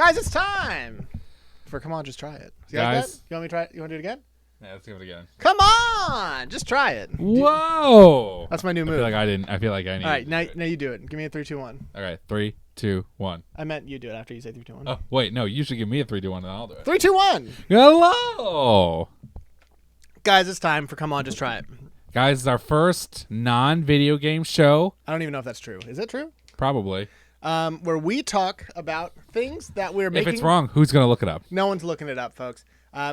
Guys, it's time for Come On, Just Try It. You like Guys. that? You want me to try it? You want to do it again? Yeah, let's do it again. Come on! Just try it. Whoa! That's my new move. I feel like I need. All right, now you do it. Give me a 3, 2, 1. All right, 3, 2, 1. I meant you do it after you say 3, 2, 1. Oh wait, no. You should give me a 3, 2, 1, and I'll do it. 3, 2, 1. Hello, Guys, it's time for Come On, Just Try It. guys. It's our first non-video game show. I don't even know if that's true. Is it true? Probably. Where we talk about things that we're making. If it's wrong, who's gonna look it up? No one's looking it up, folks.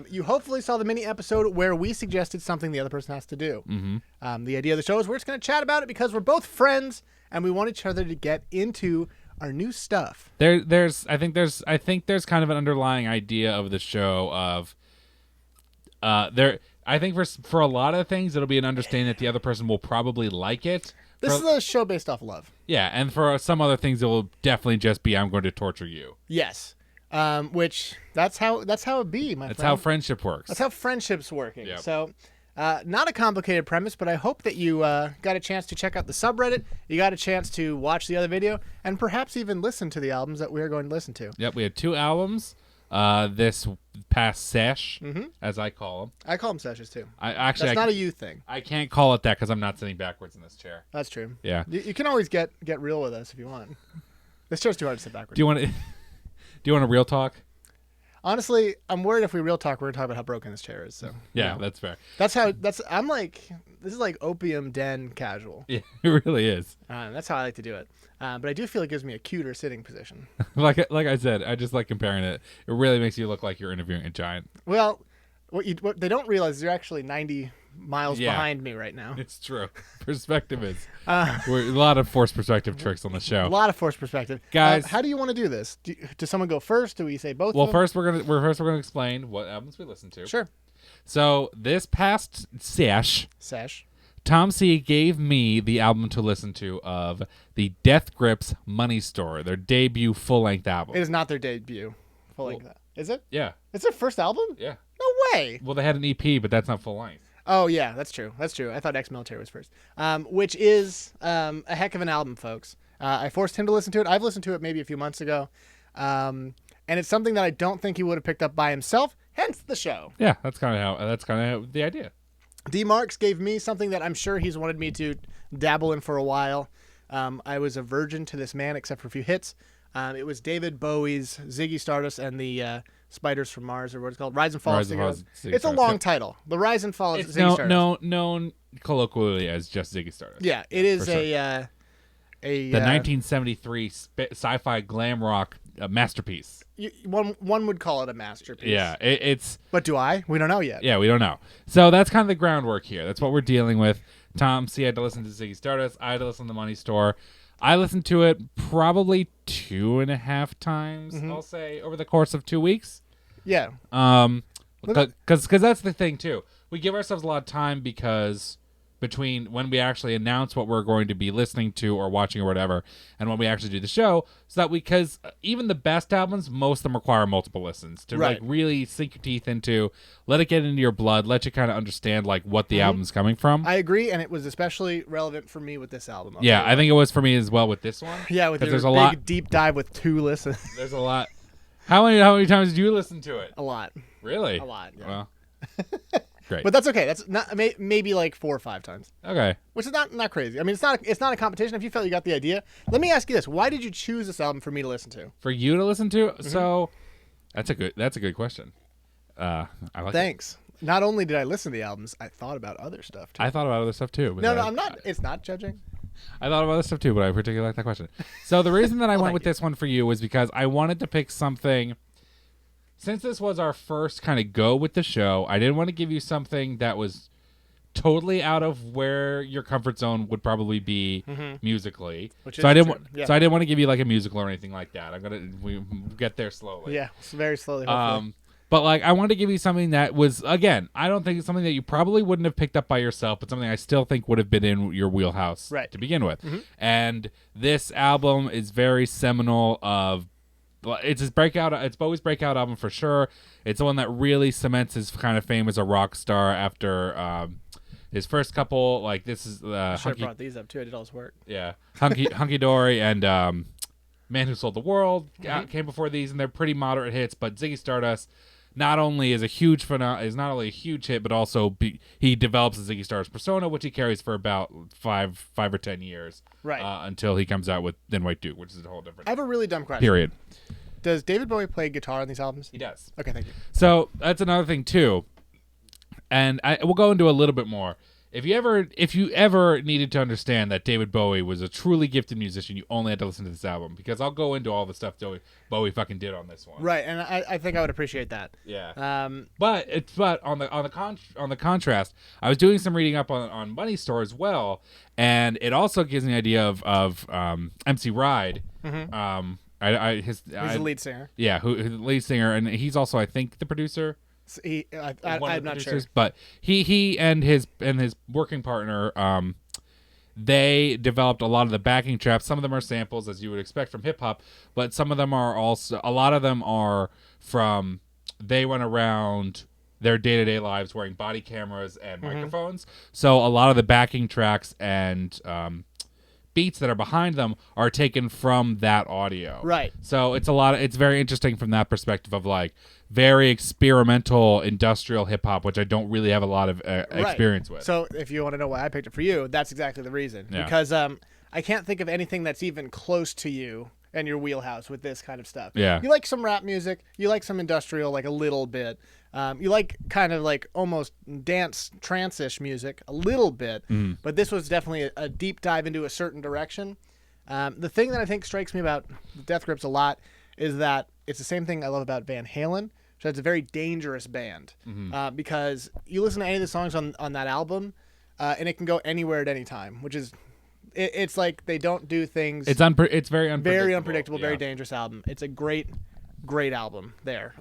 You hopefully saw the mini episode where we suggested something the other person has to do. Mm-hmm. The idea of the show is we're just going to chat about it because we're both friends and we want each other to get into our new stuff. I think there's kind of an underlying idea of the show of I think for a lot of things it'll be an understanding that the other person will probably like it. This is a show based off love. Yeah, and for some other things it will definitely just be I'm going to torture you. Yes. Which that's how it be, my friend. That's how friendship works. That's how friendship's working. Yep. So, not a complicated premise, but I hope that you got a chance to check out the subreddit, you got a chance to watch the other video, and perhaps even listen to the albums that we're going to listen to. Yep, we had 2 albums this past sesh, as I call them. I call them sessions too. That's not a you thing. I can't call it that because I'm not sitting backwards in this chair. That's true. Yeah. You can always get real with us if you want. This chair's too hard to sit backwards. Do you want a real talk? Honestly, I'm worried if we real talk, we're going to talk about how broken this chair is. So Yeah, you know. that's fair. I'm like, this is like opium den casual. Yeah, it really is. That's how I like to do it. But I do feel it gives me a cuter sitting position. like I said, I just like comparing it. It really makes you look like you're interviewing a giant. Well, what they don't realize is you're actually 90 miles behind me right now. It's true. Perspective is we're a lot of forced perspective tricks on the show. A lot of forced perspective, guys. How do you want to do this? Does someone go first? Do we say both? Well, of them? first we're gonna explain what albums we listen to. Sure. So this past sesh, Tom C gave me the album to listen to of the Death Grips Money Store, their debut full-length album. It is not their debut full-length. Is it? Yeah. It's their first album? Yeah. No way. Well, they had an EP, but that's not full-length. Oh, yeah, that's true. That's true. I thought Ex-Military was first, which is a heck of an album, folks. I forced him to listen to it. I've listened to it maybe a few months ago, and it's something that I don't think he would have picked up by himself, hence the show. Yeah, that's kind of the idea. D. Marx gave me something that I'm sure he's wanted me to dabble in for a while. I was a virgin to this man except for a few hits. It was David Bowie's Ziggy Stardust and the Spiders from Mars, or what it's called, Rise and Fall. It's a long title. The Rise and Fall of Ziggy Stardust. Known colloquially as just Ziggy Stardust. Yeah, it is the 1973 sci-fi glam rock masterpiece. One would call it a masterpiece. Yeah, it's. But do I? We don't know yet. Yeah, we don't know. So that's kind of the groundwork here. That's what we're dealing with. Tom C had to listen to Ziggy Stardust. I had to listen to The Money Store. I listened to it probably 2.5 times, I'll say, over the course of 2 weeks. Yeah. Because that's the thing, too. We give ourselves a lot of time because between when we actually announce what we're going to be listening to or watching or whatever and when we actually do the show, so that because even the best albums, most of them require multiple listens to like really sink your teeth into, let it get into your blood, let you kind of understand like what the album's coming from. I agree, and it was especially relevant for me with this album. Yeah, I think it was for me as well with this one. Yeah, with there's a big deep dive with 2 listens. There's a lot. How many times did you listen to it? A lot. Really? A lot. Yeah. Well, great. But that's okay. That's not maybe like 4 or 5 times. Okay. Which is not crazy. I mean, it's not a competition. If you felt you got the idea, let me ask you this: why did you choose this album for me to listen to? For you to listen to? So that's a good question. I like Thanks. Not only did I listen to the albums, I thought about other stuff too. I thought about other stuff too. But No, I'm not. It's not judging. I thought about other stuff too, but I particularly like that question. So the reason that I went with this one for you was because I wanted to pick something. Since this was our first kind of go with the show, I didn't want to give you something that was totally out of where your comfort zone would probably be musically. So I didn't want to give you like a musical or anything like that. We get there slowly. Yeah, very slowly. Hopefully. But like I wanted to give you something that was, again, I don't think it's something that you probably wouldn't have picked up by yourself, but something I still think would have been in your wheelhouse to begin with. And this album is very seminal of. It's his breakout. It's Bowie's breakout album for sure. It's the one that really cements his kind of fame as a rock star after his first couple. Like this is I should have brought these up too. I did all this work. Yeah, Hunky Dory and Man Who Sold the World came before these, and they're pretty moderate hits. But Ziggy Stardust not only is not only a huge hit, but also he develops a Ziggy Stardust persona, which he carries for about five or 10 years, Right. Until he comes out with Then White Duke, which is a whole different. I have a really dumb question. Period. Does David Bowie play guitar on these albums? He does. Okay, thank you. So that's another thing too, and we'll go into a little bit more. If you ever needed to understand that David Bowie was a truly gifted musician, you only had to listen to this album, because I'll go into all the stuff Bowie fucking did on this one. Right, and I think I would appreciate that. Yeah. But on the contrast, I was doing some reading up on Money Store as well, and it also gives me an idea of MC Ride. Mm-hmm. He's the lead singer. Yeah, who's the lead singer, and he's also, I think, the producer. I'm not sure, but he and his working partner, they developed a lot of the backing tracks. Some of them are samples, as you would expect from hip hop, but some of them are also, a lot of them are from, they went around their day-to-day lives wearing body cameras and microphones. So a lot of the backing tracks and beats that are behind them are taken from that audio. Right. So it's very interesting from that perspective of like very experimental industrial hip hop, which I don't really have a lot of experience with. So if you want to know why I picked it for you, that's exactly the reason. Yeah. Because I can't think of anything that's even close to you and your wheelhouse with this kind of stuff. Yeah. You like some rap music, you like some industrial, like a little bit. You like kind of like almost dance trance-ish music a little bit, but this was definitely a deep dive into a certain direction. The thing that I think strikes me about Death Grips a lot is that it's the same thing I love about Van Halen. So it's a very dangerous band because you listen to any of the songs on that album, and it can go anywhere at any time, which is it's like they don't do things. It's very unpredictable. Very unpredictable, yeah. very dangerous album. It's a great album there.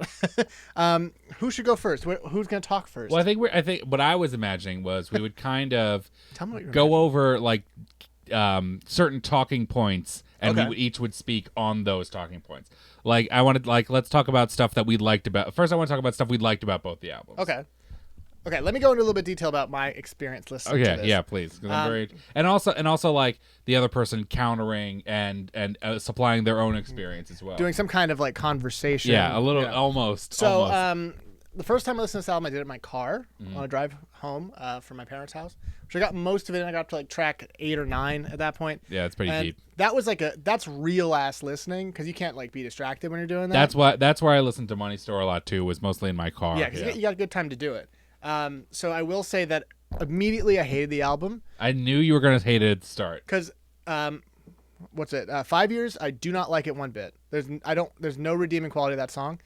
Who should go first? Who's going to talk first? Well, I think what I was imagining was we would kind of Tell me what you're go imagining. over like certain talking points, and Okay. we each would speak on those talking points. Like I wanted, let's talk about stuff that we liked about. First, I want to talk about stuff we liked about both the albums. Okay, let me go into a little bit of detail about my experience listening to this. Yeah, please. 'Cause I'm very, and also like the other person countering and supplying their own experience as well. Doing some kind of like conversation. Yeah, a little, you know. almost. So, almost. The first time I listened to this album, I did it in my car on a drive home from my parents' house, which I got most of it, and I got to like track 8 or 9 at that point. Yeah, it's pretty And deep. that was that's real ass listening, because you can't like be distracted when you're doing that. That's where I listened to Money Store a lot too. Was mostly in my car. Yeah, because you got a good time to do it. So I will say that immediately I hated the album I knew you were gonna hate it at the start. because what's it? 5 Years. I do not like it one bit. There's no redeeming quality of that song.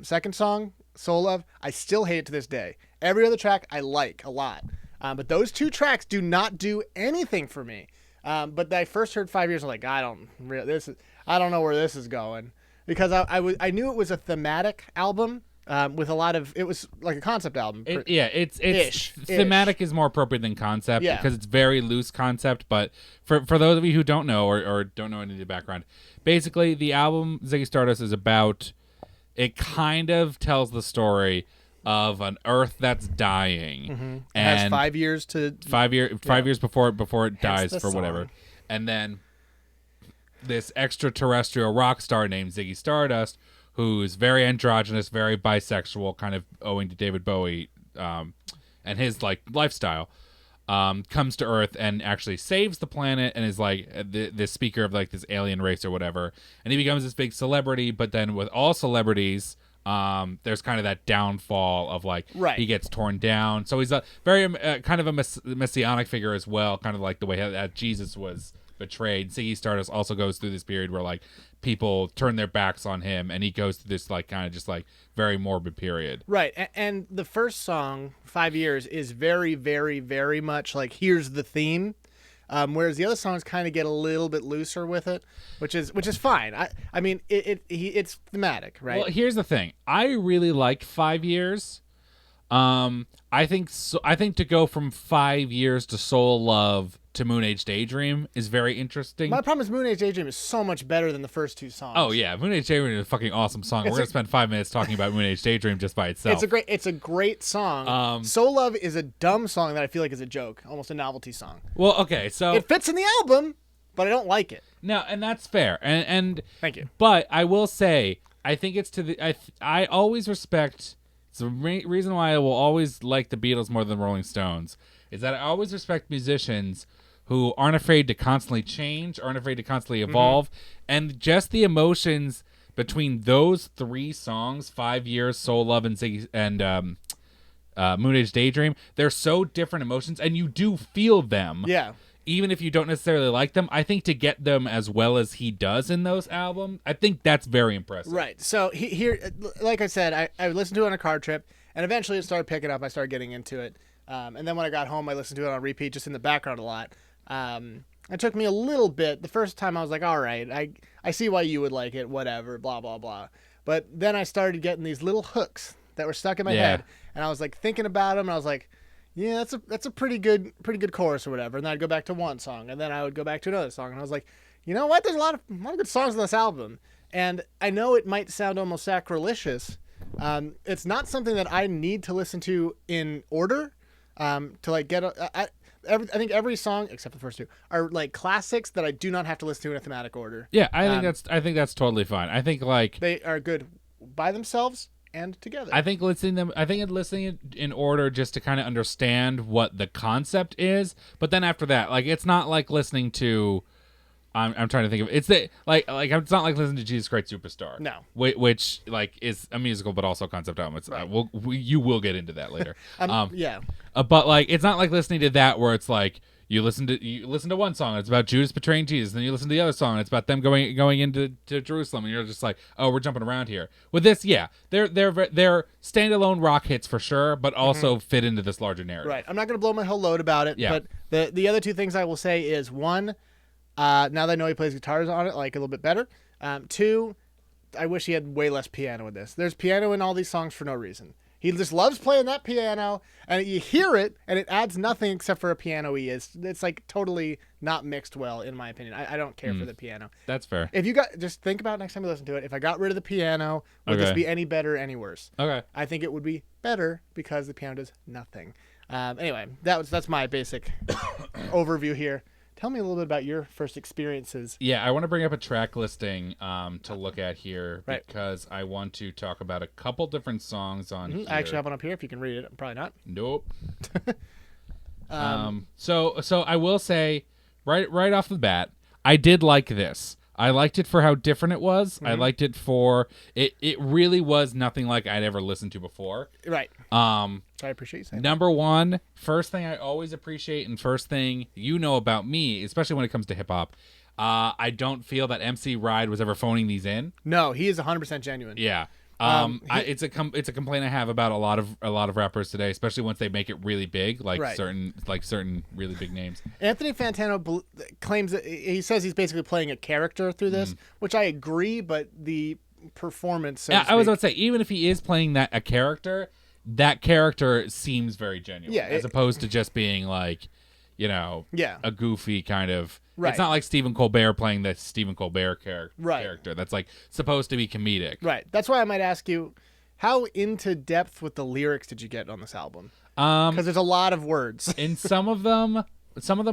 Second song, Soul Love. I still hate it to this day. Every other track I like a lot, but those two tracks do not do anything for me. But I first heard 5 Years, I'm like, I don't know where this is going, because I knew it was a thematic album. With a lot of, it was like a concept album. It's thematic is more appropriate than concept, Yeah. because it's very loose concept. But for those of you who don't know or don't know any of the background, basically the album Ziggy Stardust is about, it kind of tells the story of an Earth that's dying, It has and 5 years to 5 years before it dies the for whatever, song. and then this extraterrestrial rock star named Ziggy Stardust, who's very androgynous, very bisexual, kind of owing to David Bowie and his like lifestyle, comes to Earth and actually saves the planet and is like the speaker of like this alien race or whatever, and he becomes this big celebrity. But then with all celebrities, there's kind of that downfall of like he gets torn down. So he's a very kind of a messianic figure as well, kind of like the way that Jesus was betrayed. Ziggy Stardust also goes through this period where like people turn their backs on him, and he goes through this like kind of just like very morbid period. Right, and the first song, 5 Years, is very, very, very much like here's the theme, whereas the other songs kind of get a little bit looser with it, which is fine. I mean it's thematic, right? Well, here's the thing. I really like 5 Years. I think to go from 5 years to Soul Love to Moon Age Daydream is very interesting. My problem is Moon Age Daydream is so much better than the first two songs. Oh yeah, Moon Age Daydream is a fucking awesome song. We're gonna spend 5 minutes talking about Moon Age Daydream just by itself. It's a great song. Soul Love is a dumb song that I feel like is a joke, almost a novelty song. Well, okay, so It fits in the album, but I don't like it. No, and that's fair. And Thank you. But I will say, I think it's to the. I always respect. It's the reason why I will always like the Beatles more than the Rolling Stones is that I always respect musicians who aren't afraid to constantly change, aren't afraid to constantly evolve, and just the emotions between those 3 songs, 5 Years, Soul, Love, and Ziggy, and Moon Age Daydream, they're so different emotions, and you do feel them. Yeah. Even if you don't necessarily like them, I think to get them as well as he does in those albums, I think that's very impressive. Right. So here, like I said, I listened to it on a car trip, and eventually it started picking up. I started getting into it. And then when I got home, I listened to it on repeat, just in the background a lot. It took me a little bit. The first time I was like, all right, I see why you would like it, whatever, blah, blah, blah. But then I started getting these little hooks that were stuck in my head, and I was like thinking about them, and I was like, yeah, that's a pretty good chorus or whatever. And then I'd go back to one song, and then I would go back to another song, and I was like, you know what? There's a lot of good songs on this album, and I know it might sound almost sacrilegious. It's not something that I need to listen to in order, to like get. I think every song except for the first 2 are like classics that I do not have to listen to in a thematic order. Yeah, I think that's totally fine. I think like they are good by themselves and together. I think listening in order just to kind of understand what the concept is, but then after that, like it's not like listening to. I'm trying to think of it's it's not like listening to Jesus Christ Superstar. No, which like is a musical but also a concept album. It's right. You will get into that later. Yeah, but like it's not like listening to that where it's like you listen to one song, it's about Judas betraying Jesus, then you listen to the other song, it's about them going into Jerusalem, and you're just like, oh, we're jumping around here. With this, yeah, they're standalone rock hits for sure, but also fit into this larger narrative. Right. I'm not going to blow my whole load about it. Yeah. But the other 2 things I will say is 1, now that I know he plays guitars on it, like a little bit better. 2, I wish he had way less piano in this. There's piano in all these songs for no reason. He just loves playing that piano, and you hear it, and it adds nothing except for a piano. It's like totally not mixed well, in my opinion. I don't care for the piano. That's fair. If you just think about it next time you listen to it. If I got rid of the piano, would this be any better, any worse? Okay. I think it would be better because the piano does nothing. Anyway, that's my basic overview here. Tell me a little bit about your first experiences. Yeah, I want to bring up a track listing to look at here right. because I want to talk about a couple different songs on here. I actually have one up here if you can read it. I'm probably not. Nope. So I will say right off the bat, I did like this. I liked it for how different it was. I liked it for it really was nothing like I'd ever listened to before. Right. So I appreciate you saying number 1, first thing I always appreciate, and first thing you know about me, especially when it comes to hip hop, I don't feel that MC Ride was ever phoning these in. No, he is 100% genuine. Yeah. It's a complaint I have about a lot of rappers today, especially once they make it really big, like certain really big names. Anthony Fantano claims that he says he's basically playing a character through this, which I agree, but the performance. I was about to say, even if he is playing a character, that character seems very genuine, as opposed to just being like, a goofy kind of. Right. It's not like Stephen Colbert playing the Stephen Colbert character. That's like supposed to be comedic. Right. That's why I might ask you, how into depth with the lyrics did you get on this album? Because there's a lot of words. In some of them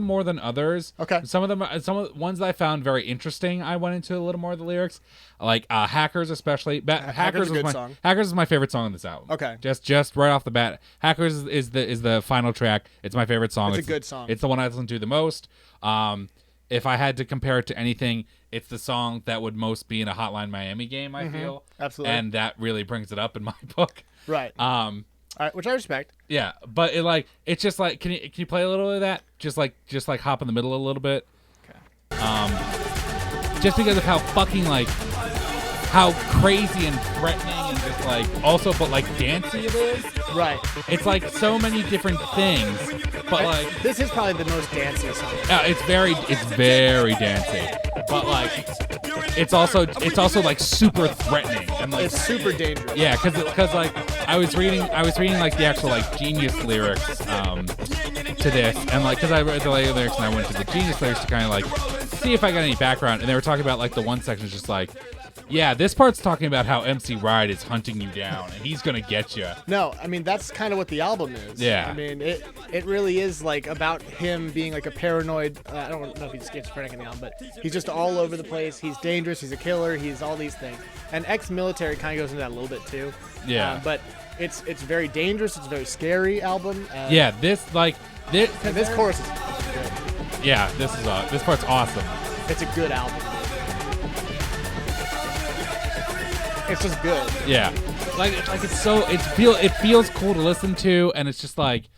more than others. Okay. Some of the ones that I found very interesting, I went into a little more of the lyrics, like Hackers especially. Hackers is a good song. Hackers is my favorite song on this album. Okay. Just right off the bat, Hackers is the final track. It's my favorite song. It's a good song. It's the one I listen to the most. If I had to compare it to anything, it's the song that would most be in a Hotline Miami game, I feel. Absolutely. And that really brings it up in my book. Right. Which I respect. Yeah, but it's just like, can you play a little of that? Just like hop in the middle a little bit. Okay. Just because of how fucking how crazy and threatening and just also but dancey it is. Right. It's like so many different things, but this is probably the most dancey song. It's very dancey, but it's also super threatening and it's super dangerous. Yeah, because I was reading the actual Genius lyrics to this, and because I read the lyrics and I went to the Genius lyrics to kind of see if I got any background, and they were talking about the one section is just Yeah, this part's talking about how MC Ride is hunting you down, and he's gonna get you. No, I mean that's kind of what the album is. Yeah. I mean it really is like about him being like a paranoid. I don't know if he's schizophrenic in the album, but he's just all over the place. He's dangerous. He's a killer. He's all these things. And ex-military kind of goes into that a little bit too. Yeah. But it's very dangerous. It's a very scary album. Yeah, this And this chorus is good. Yeah, this part's awesome. It's a good album. It's just good. Yeah, it feels cool to listen to, and it's just like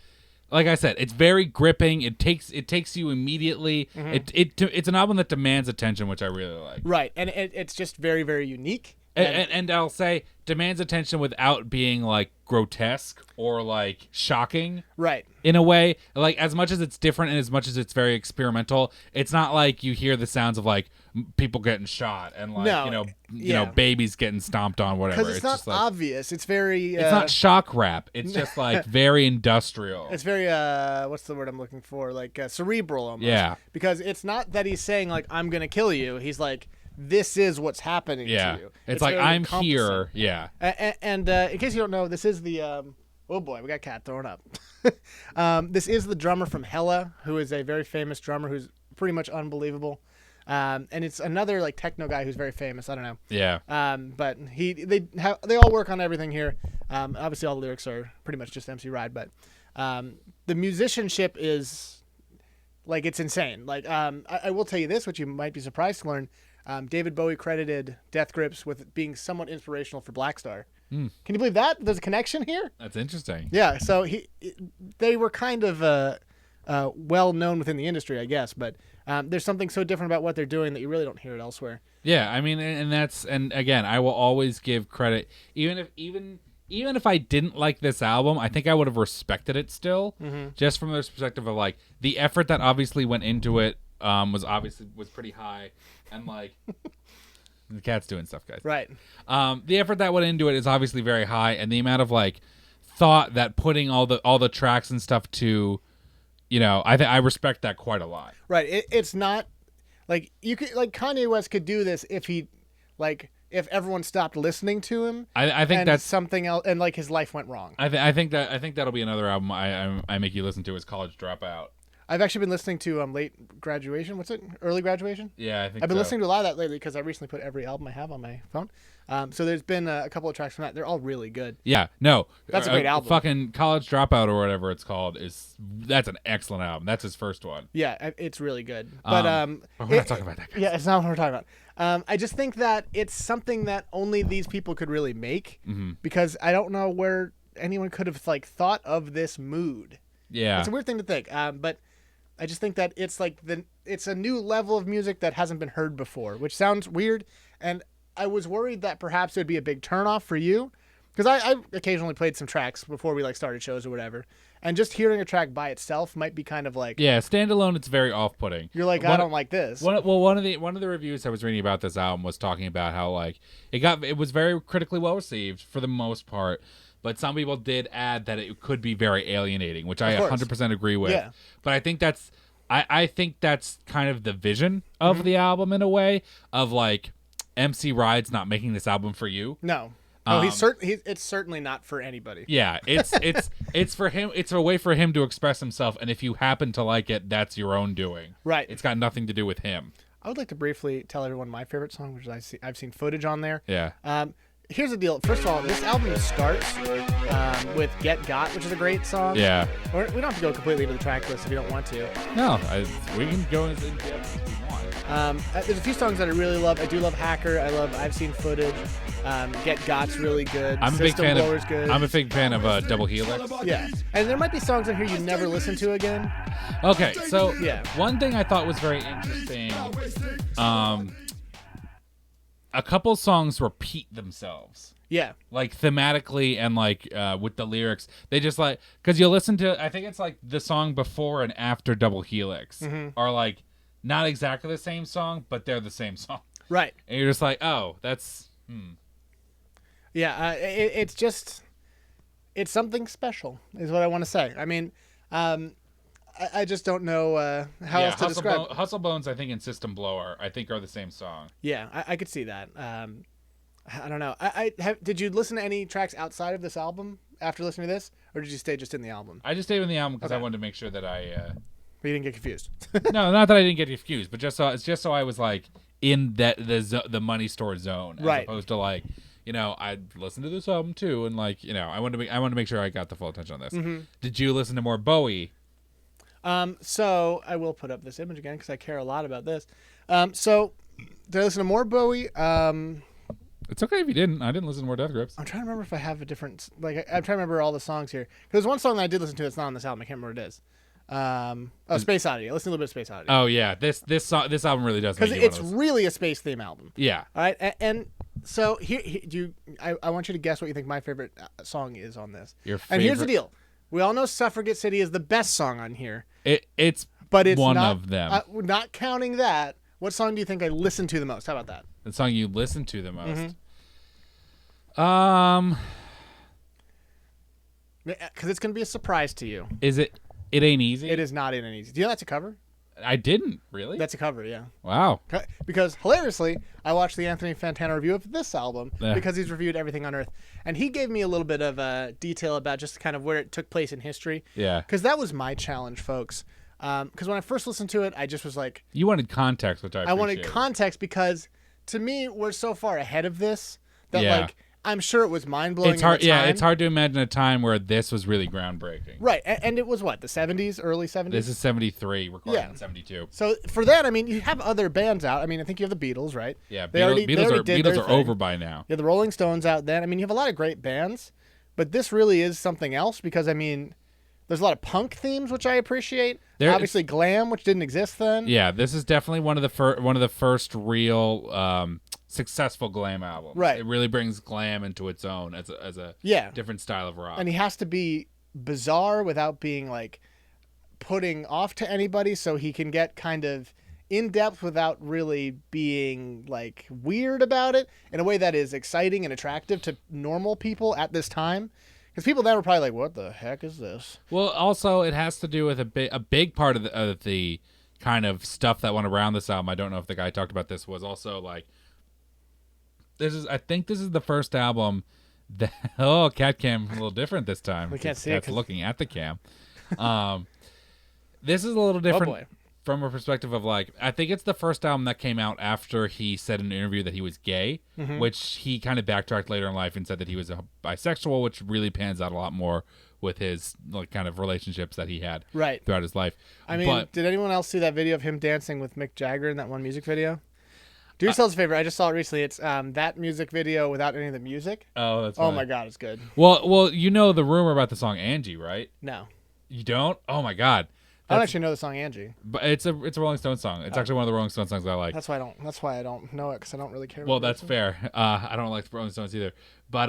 I said, it's very gripping. It takes you immediately. Mm-hmm. It's an album that demands attention, which I really like. Right, and it's just very, very unique. And I'll say demands attention without being like grotesque or like shocking. Right. In a way, like as much as it's different and as much as it's very experimental, it's not like you hear the sounds of like people getting shot and like you know babies getting stomped on, whatever. Because it's not just like, obvious. It's very. It's not shock rap. It's just like very industrial. It's very what's the word I'm looking for? Like cerebral almost. Yeah. Because it's not that he's saying like I'm gonna kill you. He's like, this is what's happening to you. It's like I'm encompassing. here. Yeah. And in case you don't know, this is the oh boy, we got cat throwing up. This is the drummer from Hella, who is a very famous drummer who's pretty much unbelievable. And it's another like techno guy who's very famous. I don't know. Yeah. But they all work on everything here. Obviously all the lyrics are pretty much just MC Ride, but the musicianship is like it's insane. Like I will tell you this, which you might be surprised to learn. David Bowie credited Death Grips with being somewhat inspirational for Black Star. Can you believe that? There's a connection here? That's interesting. Yeah, so they were kind of well known within the industry, I guess, but there's something so different about what they're doing that you really don't hear it elsewhere. Yeah, I mean, and again, I will always give credit, even if I didn't like this album, I think I would have respected it still, just from the perspective of like the effort that obviously went into it was pretty high, and like the cat's doing stuff, guys. Right. The effort that went into it is obviously very high, and the amount of like thought that putting all the tracks and stuff to, I respect that quite a lot. Right. It's not like you could like Kanye West could do this if he like if everyone stopped listening to him. I think that's something else, and like his life went wrong. I think that'll be another album I make you listen to is College Dropout. I've actually been listening to Late Graduation. What's it? Early Graduation? Yeah, I think I've been listening to a lot of that lately because I recently put every album I have on my phone. So there's been a couple of tracks from that. They're all really good. Yeah, no. That's a great album. Fucking College Dropout or whatever it's called that's an excellent album. That's his first one. Yeah, it's really good. But we're not talking about that, guys. Yeah, it's not what we're talking about. I just think that it's something that only these people could really make because I don't know where anyone could have like thought of this mood. Yeah. It's a weird thing to think. But I just think that it's like it's a new level of music that hasn't been heard before, which sounds weird. And I was worried that perhaps it would be a big turnoff for you, because I occasionally played some tracks before we like started shows or whatever, and just hearing a track by itself might be kind of like standalone. It's very off-putting. You're like, I don't like this. One of the reviews I was reading about this album was talking about how like it was very critically well received for the most part. But some people did add that it could be very alienating, which I 100% agree with. Yeah. But I think I think that's kind of the vision of the album in a way of like MC Ride's not making this album for you. No. It's certainly not for anybody. Yeah, it's for him. It's a way for him to express himself, and if you happen to like it, that's your own doing. Right. It's got nothing to do with him. I would like to briefly tell everyone my favorite song, which is I've seen footage on there. Yeah. Here's the deal. First of all, this album starts with Get Got, which is a great song. Yeah. We don't have to go completely into the track list if you don't want to. No, we can go as in depth as we want. There's a few songs that I really love. I do love Hacker. I love I've Seen Footage. Get Got's really good. I'm a big fan of Double Helix. Yeah. And there might be songs in here you never listen to again. Okay, so yeah. One thing I thought was very interesting, a couple songs repeat themselves. Yeah. Like thematically and like with the lyrics. They just like, because you listen to, I think it's like the song before and after Double Helix are like not exactly the same song, but they're the same song. Right. And you're just like, oh, that's... Yeah, it's just... It's something special, is what I want to say. I mean, I just don't know how else to describe. Hustle Bones, I think, and System Blower, I think, are the same song. Yeah, I could see that. I don't know. Did you listen to any tracks outside of this album after listening to this, or did you stay just in the album? I just stayed in the album because Okay. I wanted to make sure that I. But you didn't get confused. No, not that I didn't get confused, but it's just so I was like in the money store zone, as Right. opposed to like, I listened to this album too, and like, I wanted to make sure I got the full attention on this. Mm-hmm. Did you listen to more Bowie? So I will put up this image again because I care a lot about this. So did I listen to more Bowie? It's okay if you didn't. I didn't listen to more Death Grips. I'm trying to remember if I have a different. Like I'm trying to remember all the songs here. Because there's one song that I did listen to that's not on this album. I can't remember what it is. Space Oddity. I listened to a little bit of Space Oddity. Oh yeah, this album really does. Because it's really a space theme album. Yeah. All right, and so here I want you to guess what you think my favorite song is on this. Your And here's the favorite- deal: we all know "Suffragette City" is the best song on here, It's but it's one not, of them. Not counting that, what song do you think I listen to the most? How about that? The song you listen to the most. Because it's going to be a surprise to you. Is it? It ain't easy. It is not in an easy. Do you know that's a cover? I didn't really. That's a cover, yeah. Wow. Because hilariously, I watched the Anthony Fantano review of this album because he's reviewed everything on Earth, and he gave me a little bit of detail about just kind of where it took place in history. Yeah. Because that was my challenge, folks. Because when I first listened to it, I just was like, You wanted context, which I wanted appreciate. context because to me, we're so far ahead of this that Yeah. like I'm sure it was mind blowing. It's hard. Yeah, it's hard to imagine a time where this was really groundbreaking. Right, and it was what, the 70s, early 70s. This is 73, recorded Yeah. in 72. So for that, I mean, you have other bands out. I mean, I think you have the Beatles, right? Yeah, They already did Beatles their are thing. over by now. You have the Rolling Stones out then. I mean, you have a lot of great bands, but this really is something else because, I mean, there's a lot of punk themes, which I appreciate. Obviously, glam, which didn't exist then. Yeah, this is definitely one of the first real successful glam albums. Right. It really brings glam into its own as a Yeah. different style of rock. And he has to be bizarre without being, like, putting off to anybody, so he can get kind of in-depth without really being, like, weird about it in a way that is exciting and attractive to normal people at this time. Because people then were probably like, what the heck is this? Well, also it has to do with a big part of the kind of stuff that went around this album. I don't know if the guy talked about this, was also like I think this is the first album that cat cam a little different this time. We can't see it Cat's 'cause- looking at the cam. This is a little different boy. from a perspective of like, I think it's the first album that came out after he said in an interview that he was gay, which he kind of backtracked later in life and said that he was a bisexual, which really pans out a lot more with his like kind of relationships that he had Right. throughout his life. I mean, but did anyone else see that video of him dancing with Mick Jagger in that one music video? Do yourselves a favor. I just saw it recently. It's that music video without any of the music. oh, that's Oh funny. my god, it's good. Well, you know the rumor about the song Angie, right? No, You don't? Oh my god. I don't actually know the song Angie. But it's a Rolling Stones song. It's actually one of the Rolling Stones songs I like. That's why I don't know it because I don't really care. Well, about that's it. fair. I don't like the Rolling Stones either. But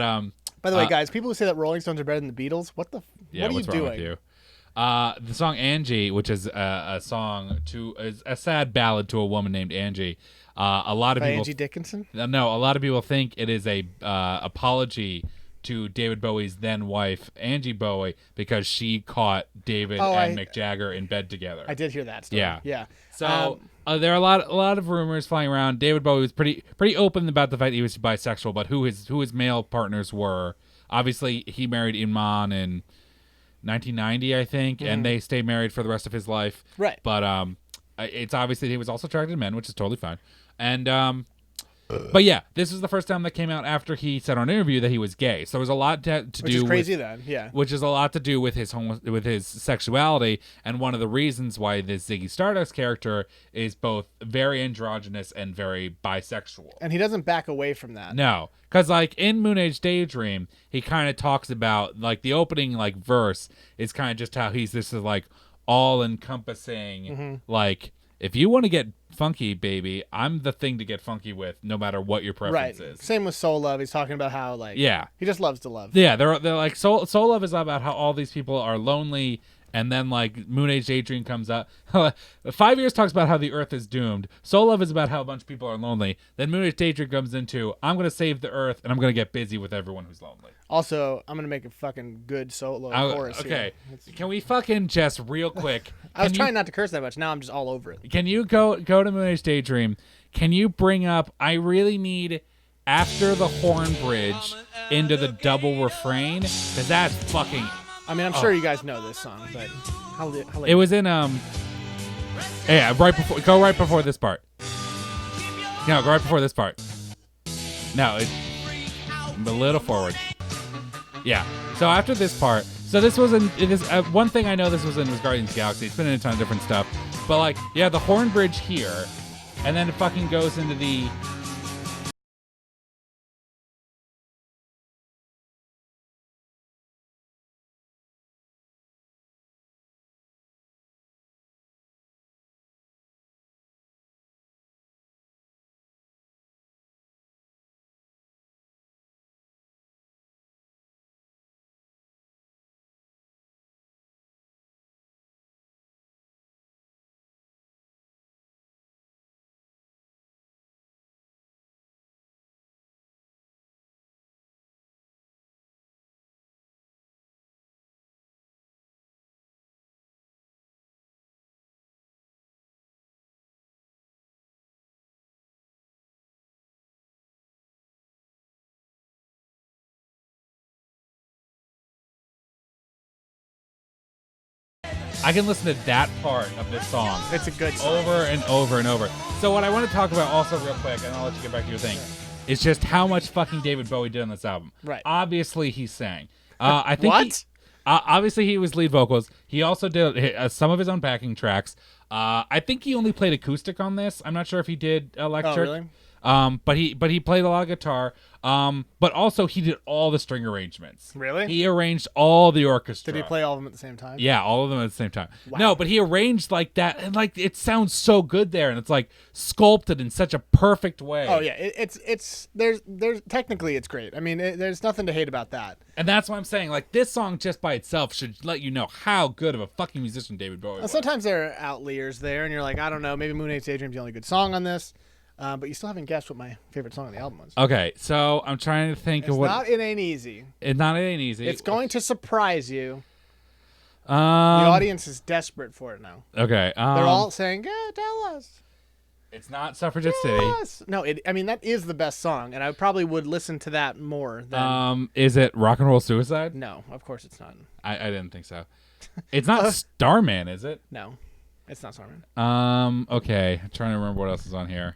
By the way, guys, people who say that Rolling Stones are better than the Beatles, what the? yeah, what are what's you wrong doing? with you? The song Angie, which is a song is a sad ballad to a woman named Angie. A lot of By people Angie Dickinson. No, a lot of people think it is a apology to David Bowie's then wife, Angie Bowie, because she caught David and Mick Jagger in bed together. I did hear that story. Yeah. Yeah. So there are a lot of rumors flying around. David Bowie was pretty open about the fact that he was bisexual, but who his male partners were. Obviously, he married Iman in 1990, I think, and they stayed married for the rest of his life. Right. But it's obviously he was also attracted to men, which is totally fine. And but yeah, this is the first time that came out after he said on an interview that he was gay. So it was a lot to Which do is crazy with, then. Yeah. which is a lot to do with his sexuality, and one of the reasons why this Ziggy Stardust character is both very androgynous and very bisexual. And he doesn't back away from that. No, because like in Moon Age Daydream, he kind of talks about like the opening like verse is kind of just how he's this is like all encompassing like. If you want to get funky, baby, I'm the thing to get funky with, no matter what your preference Right. is. Same with Soul Love. He's talking about how like he just loves to love. Yeah, they're like Soul Love is about how all these people are lonely, and then like Moon Age Daydream comes up. 5 Years talks about how the Earth is doomed. Soul Love is about how a bunch of people are lonely. Then Moon Age Daydream comes into I'm gonna save the Earth and I'm gonna get busy with everyone who's lonely. Also, I'm gonna make a fucking good solo chorus. Okay, here. can we fucking just real quick? I was trying not to curse that much. Now I'm just all over it. Can you go to Moon Age Daydream? Can you bring up? I really need after the horn bridge into the double refrain, because that's fucking. I mean, I'm sure you guys know this song, but how late? It was in yeah, right before this part. No, go right before this part. No, a little forward. Yeah. So after this part, so this was one thing I know this was in was Guardians of the Galaxy. It's been in a ton of different stuff, but like, yeah, the horn bridge here, and then it fucking goes into the. I can listen to that part of this song. It's a good song. Over and over and over. So what I want to talk about also real quick, and I'll let you get back to your thing, is just how much fucking David Bowie did on this album. Right. Obviously, he sang. I think What? Obviously, he was lead vocals. He also did some of his own backing tracks. I think he only played acoustic on this. I'm not sure if he did electric. Oh, really? But he played a lot of guitar. But also he did all the string arrangements. Really? He arranged all the orchestra. Did he play all of them at the same time? Yeah, all of them at the same time. Wow. No, but he arranged like that, and like it sounds so good there, and it's like sculpted in such a perfect way. Oh yeah, it's there's technically it's great. I mean, there's nothing to hate about that. And that's what I'm saying. Like this song just by itself should let you know how good of a fucking musician David Bowie was. Sometimes there are outliers there, and you're like, I don't know, maybe Moon Age Daydream's the only good song on this. But you still haven't guessed what my favorite song on the album was. Okay, so I'm trying to think of what. It ain't easy. It ain't easy. It's going to surprise you. The The audience is desperate for it now. Okay. They're all saying, "Yeah, tell us." It's not Suffragette Tell City. us. No, I mean that is the best song, and I probably would listen to that more than. Is it Rock and Roll Suicide? No, of course it's not. I didn't think so. It's not Starman, is it? No, it's not Starman. Okay. I'm trying to remember what else is on here.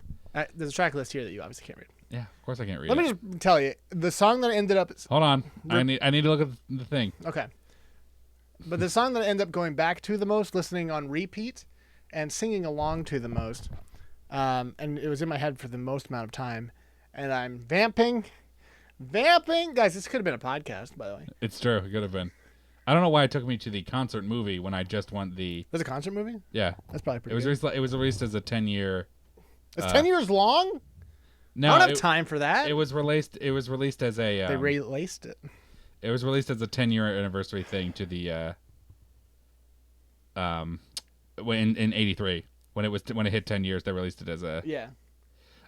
There's a track list here that you obviously can't read. Yeah, of course I can't read Let it. me just tell you, the song that ended up. Hold on. I need to look at the thing. Okay. But the song that I ended up going back to the most, listening on repeat, and singing along to the most, and it was in my head for the most amount of time, and I'm vamping. Guys, this could have been a podcast, by the way. It's true. It could have been. I don't know why it took me to the concert movie when I just went the. There's a concert movie? Yeah. That's probably pretty It was good. it was released as a 10-year. It's 10 years long? No, I don't have time for that. It was released as a. They relaced it. It was released as a 10-year anniversary thing to the. In '83 when it hit 10 years, they released it as a. Yeah.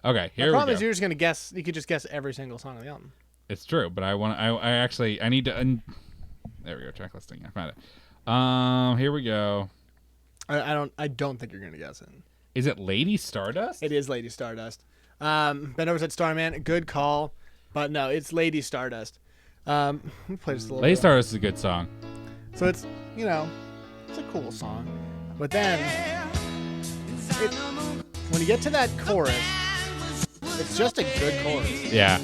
Okay, here we go. The problem is you're just gonna guess. You could just guess every single song on the album. It's true, but I need to. There we go. Track listing. I found it. Here we go. I don't think you're gonna guess it. Is it Lady Stardust? It is Lady Stardust. Ben over said Starman. Good call, but no, it's Lady Stardust. Let me play just a little Lady bit. Stardust is a good song. So it's it's a cool song, but then when you get to that chorus, it's just a good chorus. Yeah.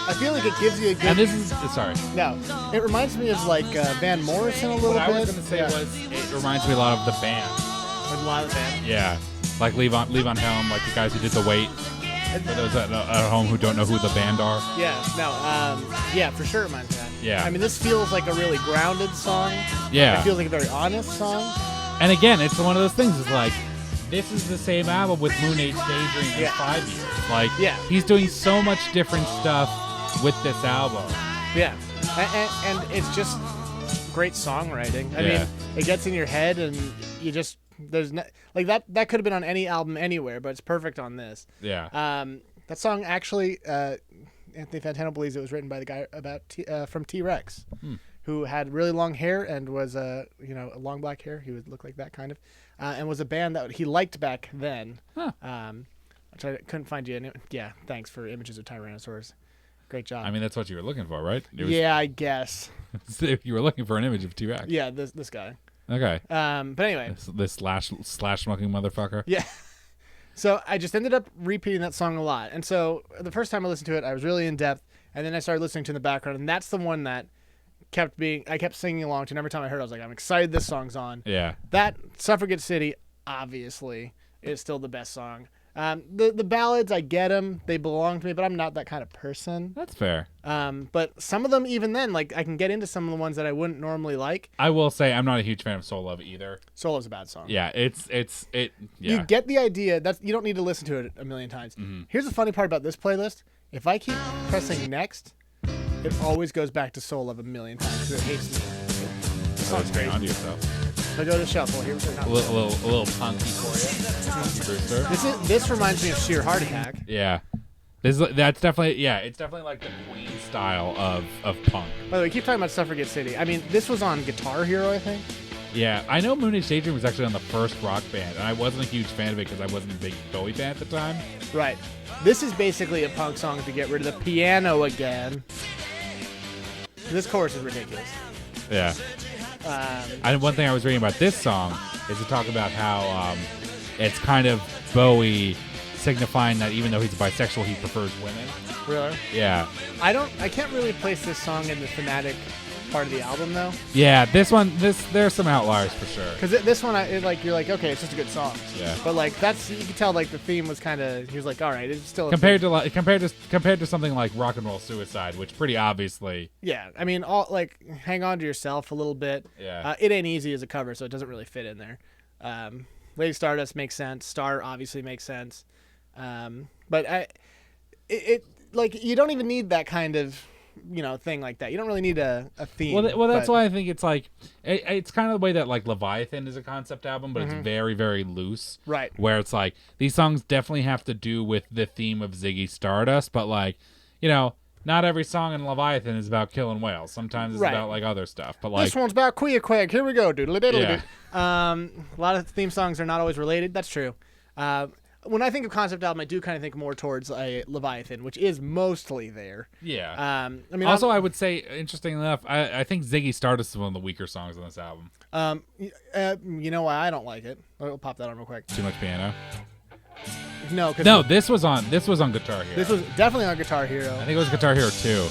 I feel like it gives you a good. And this is sorry. No, it reminds me of like Van Morrison a little What bit. I was gonna say was it reminds me a lot of the band. Like a lot of the band. Yeah, like Leave on Helm, like the guys who did The Wait. For those at home who don't know who the band are. Yeah, no, yeah, for sure it reminds me of that. Yeah. I mean, this feels like a really grounded song. Yeah. It feels like a very honest song. And again, it's one of those things. It's like this is the same album with Moon Age Daydream in 5 years. Like, he's doing so much different stuff with this album. Yeah, and it's just great songwriting. I mean, it gets in your head, and you just there's no, like that could have been on any album anywhere, but it's perfect on this. Yeah. That song actually, Anthony Fantano believes it was written by the guy from T-Rex, who had really long hair and was long black hair. He would look like that kind of, and was a band that he liked back then. Huh. I couldn't find you. Yeah, thanks for images of Tyrannosaurus. Great job. I mean, that's what you were looking for, right? Yeah, I guess. You were looking for an image of T-Rex. Yeah, this guy. Okay. But anyway. This slash smoking motherfucker. Yeah. So I just ended up repeating that song a lot. And so the first time I listened to it, I was really in depth. And then I started listening to it in the background. And that's the one that I kept singing along to. And every time I heard it, I was like, I'm excited this song's on. Yeah. That Suffragette City, obviously, is still the best song. The ballads, I get them. They belong to me, but I'm not that kind of person. That's fair. But some of them, even then, like I can get into some of the ones that I wouldn't normally like. I will say I'm not a huge fan of Soul Love either. Soul Love's a bad song. Yeah, yeah. You get the idea. You don't need to listen to it a million times. Mm-hmm. Here's the funny part about this playlist. If I keep pressing next, it always goes back to Soul Love a million times because it hates me. The song's great. On to yourself. If I go to shuffle, here we go. A little punky for you. Punky Brewster. This reminds me of Sheer Heart Attack. Yeah. That's definitely it's definitely like the Queen style of punk. By the way, we keep talking about Suffragette City. I mean, this was on Guitar Hero, I think. Yeah, I know Moon Age Daydream was actually on the first Rock Band, and I wasn't a huge fan of it because I wasn't a big Bowie fan at the time. Right. This is basically a punk song to get rid of the piano again. This chorus is ridiculous. Yeah. And one thing I was reading about this song is to talk about how it's kind of Bowie signifying that even though he's bisexual, he prefers women. Really? Yeah. I can't really place this song in the thematic part of the album though. Yeah, there's some outliers for sure. Because this one, you're like, okay, it's just a good song. Yeah. But like you can tell like the theme was kind of, he was like, all right, it's still compared to something like Rock and Roll Suicide, which pretty obviously. Yeah, I mean, all like Hang On to Yourself a little bit. Yeah. It Ain't Easy as a cover, so it doesn't really fit in there. Lady Stardust makes sense. Star obviously makes sense. But like you don't even need that kind of thing like that. You don't really need a theme. Well, that's why I think it's like it's kind of the way that like Leviathan is a concept album, but it's very, very loose. Right. Where it's like these songs definitely have to do with the theme of Ziggy Stardust, but like not every song in Leviathan is about killing whales. Sometimes it's about like other stuff. But like this one's about Queer Quag. Here we go, doodly diddly Yeah. A lot of theme songs are not always related. That's true. When I think of concept album, I do kind of think more towards a Leviathan, which is mostly there. Yeah. I mean, also, I would say, interestingly enough, I think Ziggy Stardust is one of the weaker songs on this album. you know why I don't like it? I'll pop that on real quick. Too much piano. No, this was on Guitar Hero. This was definitely on Guitar Hero. I think it was Guitar Hero 2.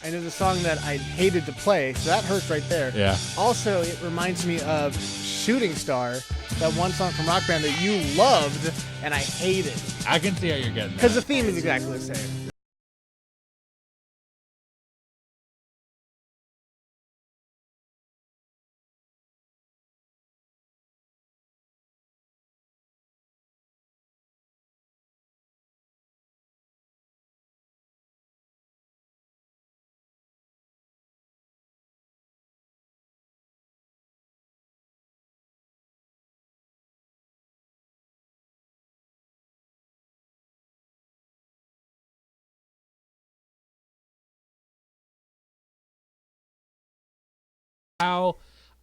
And it's a song that I hated to play, so that hurts right there. Yeah. Also, it reminds me of Shooting Star, that one song from Rock Band that you loved and I hated. I can see how you're getting that. Because the theme is exactly the same.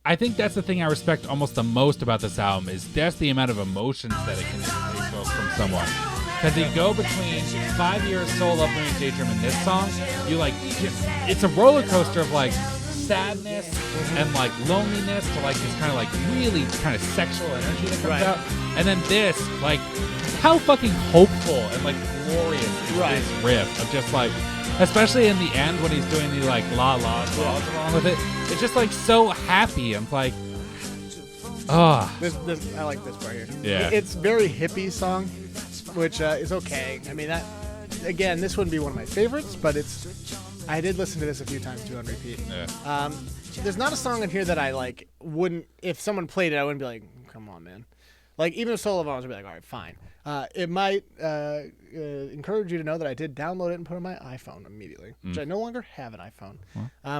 I think that's the thing I respect almost the most about this album is just the amount of emotions that it can evoke from someone. Because you go between 5 years Soul Love, Moon Age Daydream and this song, it's a roller coaster of like sadness and like loneliness to like this kind of like really kind of sexual energy that comes out. And then this, like, how fucking hopeful and like glorious is this riff of just like, especially in the end when he's doing the like la la laws along with it. It's just like so happy. I'm like, This I like this part here. Yeah. It's very hippie song, which is okay. I mean, that again, this wouldn't be one of my favorites, but I did listen to this a few times too on repeat. Yeah. There's not a song in here that I like wouldn't, if someone played it, I wouldn't be like, come on, man. Like even if Soul of Honor, I'd be like, all right, fine. It might encourage you to know that I did download it and put it on my iPhone immediately, which I no longer have an iPhone.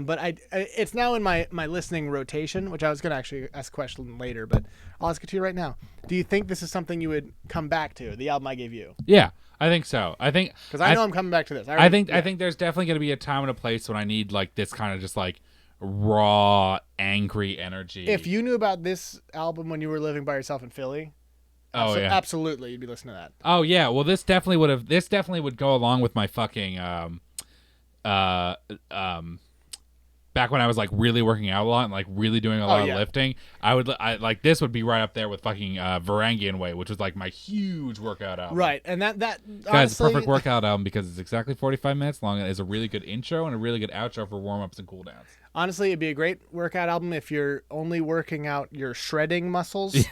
But it's now in my listening rotation, which I was going to actually ask a question later, but I'll ask it to you right now. Do you think this is something you would come back to, the album I gave you? Yeah, I think so. I think because I know I'm coming back to this. I think there's definitely going to be a time and a place when I need like this kind of just like raw, angry energy. If you knew about this album when you were living by yourself in Philly, Oh yeah, absolutely, you'd be listening to that. Oh yeah, well this definitely would go along with my fucking back when I was like really working out a lot and like really doing a lot of lifting. I like this would be right up there with fucking Varangian Way, which was like my huge workout album. Right, and that guys, perfect workout album because it's exactly 45 minutes long and is a really good intro and a really good outro for warm ups and cool downs. Honestly, it'd be a great workout album if you're only working out your shredding muscles.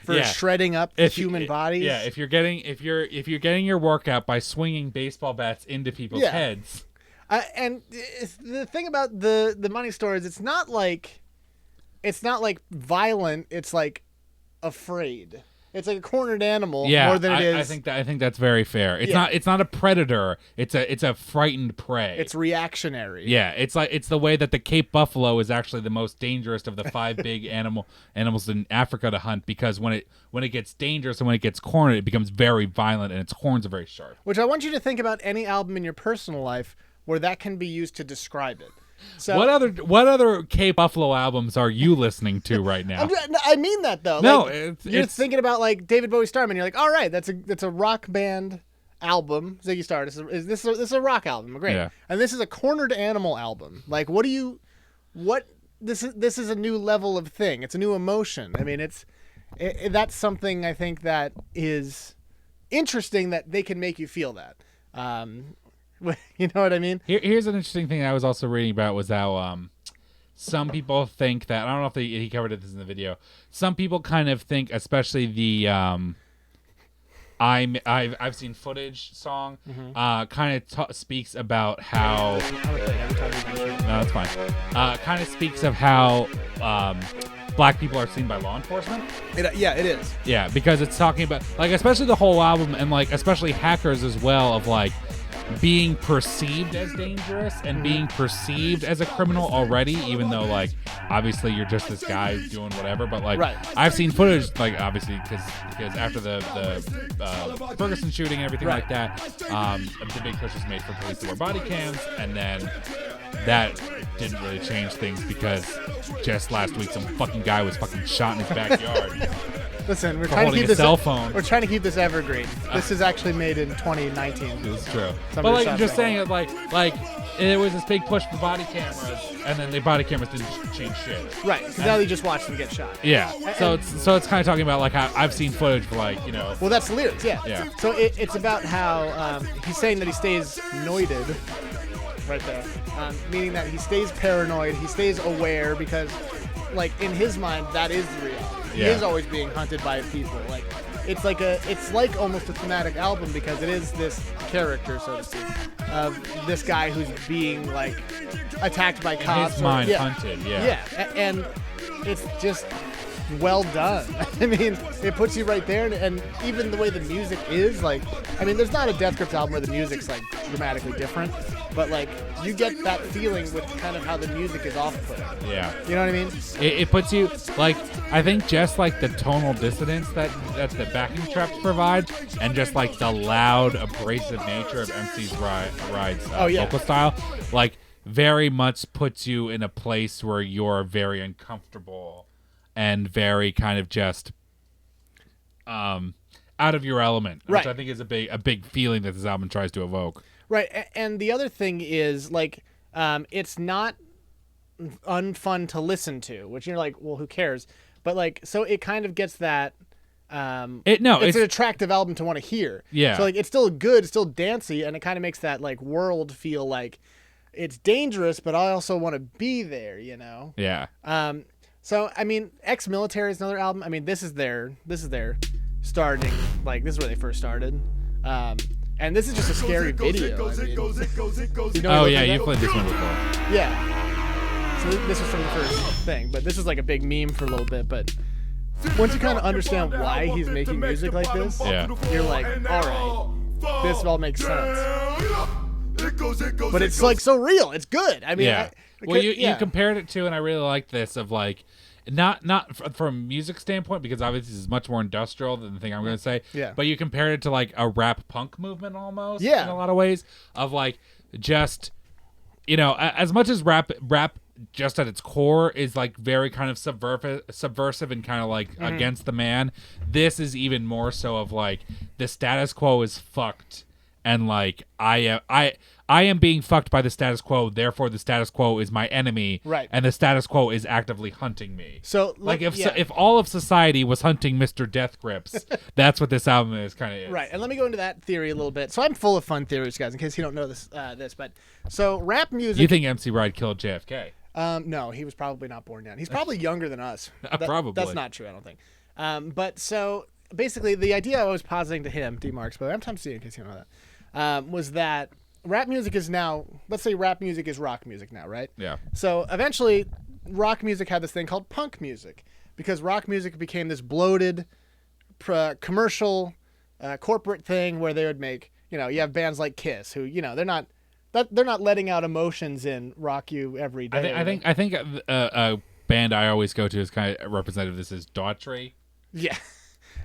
For shredding up the human bodies. Yeah, if you're getting your workout by swinging baseball bats into people's heads. And the thing about the money store is it's not like violent. It's like afraid. It's like a cornered animal more than it is. I think that's very fair. It's not a predator. It's a frightened prey. It's reactionary. Yeah, it's the way that the Cape buffalo is actually the most dangerous of the 5 big animals in Africa to hunt, because when it gets dangerous and when it gets cornered, it becomes very violent and its horns are very sharp. Which I want you to think about any album in your personal life where that can be used to describe it. So, what other Cape Buffalo albums are you listening to right now? I mean that though. No, like, you're thinking about like David Bowie Starman. You're like, all right, that's a rock band album. Ziggy Stardust. This is a rock album. Great. Yeah. And this is a cornered animal album. Like, this is a new level of thing. It's a new emotion. I mean, that's something I think that is interesting that they can make you feel that. You know what I mean? Here's an interesting thing I was also reading about was how some people think that, I don't know if he covered this in the video. Some people kind of think, especially the I've seen footage song, kind of speaks about how. No, that's fine. Kind of speaks of how black people are seen by law enforcement. It is. Yeah, because it's talking about like especially the whole album and like especially Hackers as well of like being perceived as dangerous and being perceived as a criminal already, even though like obviously you're just this guy doing whatever, but like I've seen footage like obviously because after the Ferguson shooting and everything like that, the big push was made for police to wear body cams, and then that didn't really change things because just last week some fucking guy was fucking shot in his backyard. Listen, we're trying to keep this cell phone. We're trying to keep this evergreen. This is actually made in 2019. This is true. But like I'm just saying, like it was this big push for body cameras, and then the body cameras didn't change shit. Right, because now you just watch them get shot. Yeah. So it's kind of talking about like how I've seen footage for like Well, that's the lyrics. Yeah. Yeah. So it's about how he's saying that he stays noided. Right there, meaning that he stays paranoid, he stays aware, because, like, in his mind, that is the reality. He is always being hunted by people. Like, it's like almost a thematic album because it is this character, so to speak, of this guy who's being like attacked by cops. In his mind, hunted. Yeah, and it's just well done. I mean, it puts you right there, and even the way the music is, like, I mean, there's not a Death Grips album where the music's like dramatically different, but like you get that feeling with kind of how the music is off-putting. Yeah, you know what I mean? It puts you like, I think just like the tonal dissonance that the backing tracks provide, and just like the loud, abrasive nature of MC's Ride's vocal style, like very much puts you in a place where you're very uncomfortable and very kind of just out of your element, which I think is a big feeling that this album tries to evoke. Right, and the other thing is like it's not unfun to listen to, which you're like, well, who cares? But like, so it kind of gets that. It's an attractive album to want to hear. Yeah. So like, it's still good, it's still dancey, and it kind of makes that like world feel like it's dangerous, but I also want to be there. You know. Yeah. So I mean, Ex-Military is another album. I mean, this is their starting, like this is where they first started, and this is just a scary video. I mean, you played this one before. Yeah. So this was from the first thing, but this was like a big meme for a little bit. But once you kind of understand why he's making music like this, you're like, all right, this all makes sense. But it's like so real. It's good. I mean, you compared it to, and I really like this of like, not from a music standpoint, because obviously this is much more industrial than the thing I'm going to say. Yeah. But you compared it to like a rap punk movement almost. Yeah. In a lot of ways of like just, as much as rap just at its core is like very kind of subversive and kind of like against the man. This is even more so of like the status quo is fucked, and like I am being fucked by the status quo, therefore the status quo is my enemy, right? And the status quo is actively hunting me. So like if all of society was hunting Mr. Death Grips, that's what this album is kind of is. Right. And let me go into that theory a little bit. So I'm full of fun theories, guys, in case you don't know this. But so rap music. You think MC Ride killed JFK? No, he was probably not born yet. He's probably younger than us. Probably. That's not true, I don't think. But so basically, the idea I was positing to him, D. Marx, but I'm Tom C, in case you don't know that, was that rap music is now, let's say rap music is rock music now, right? Yeah. So eventually, rock music had this thing called punk music because rock music became this bloated, commercial, corporate thing where they would make, you have bands like Kiss who, they're not letting out emotions in rock you every day. I think a band I always go to is kind of representative. This is Daughtry. Yeah.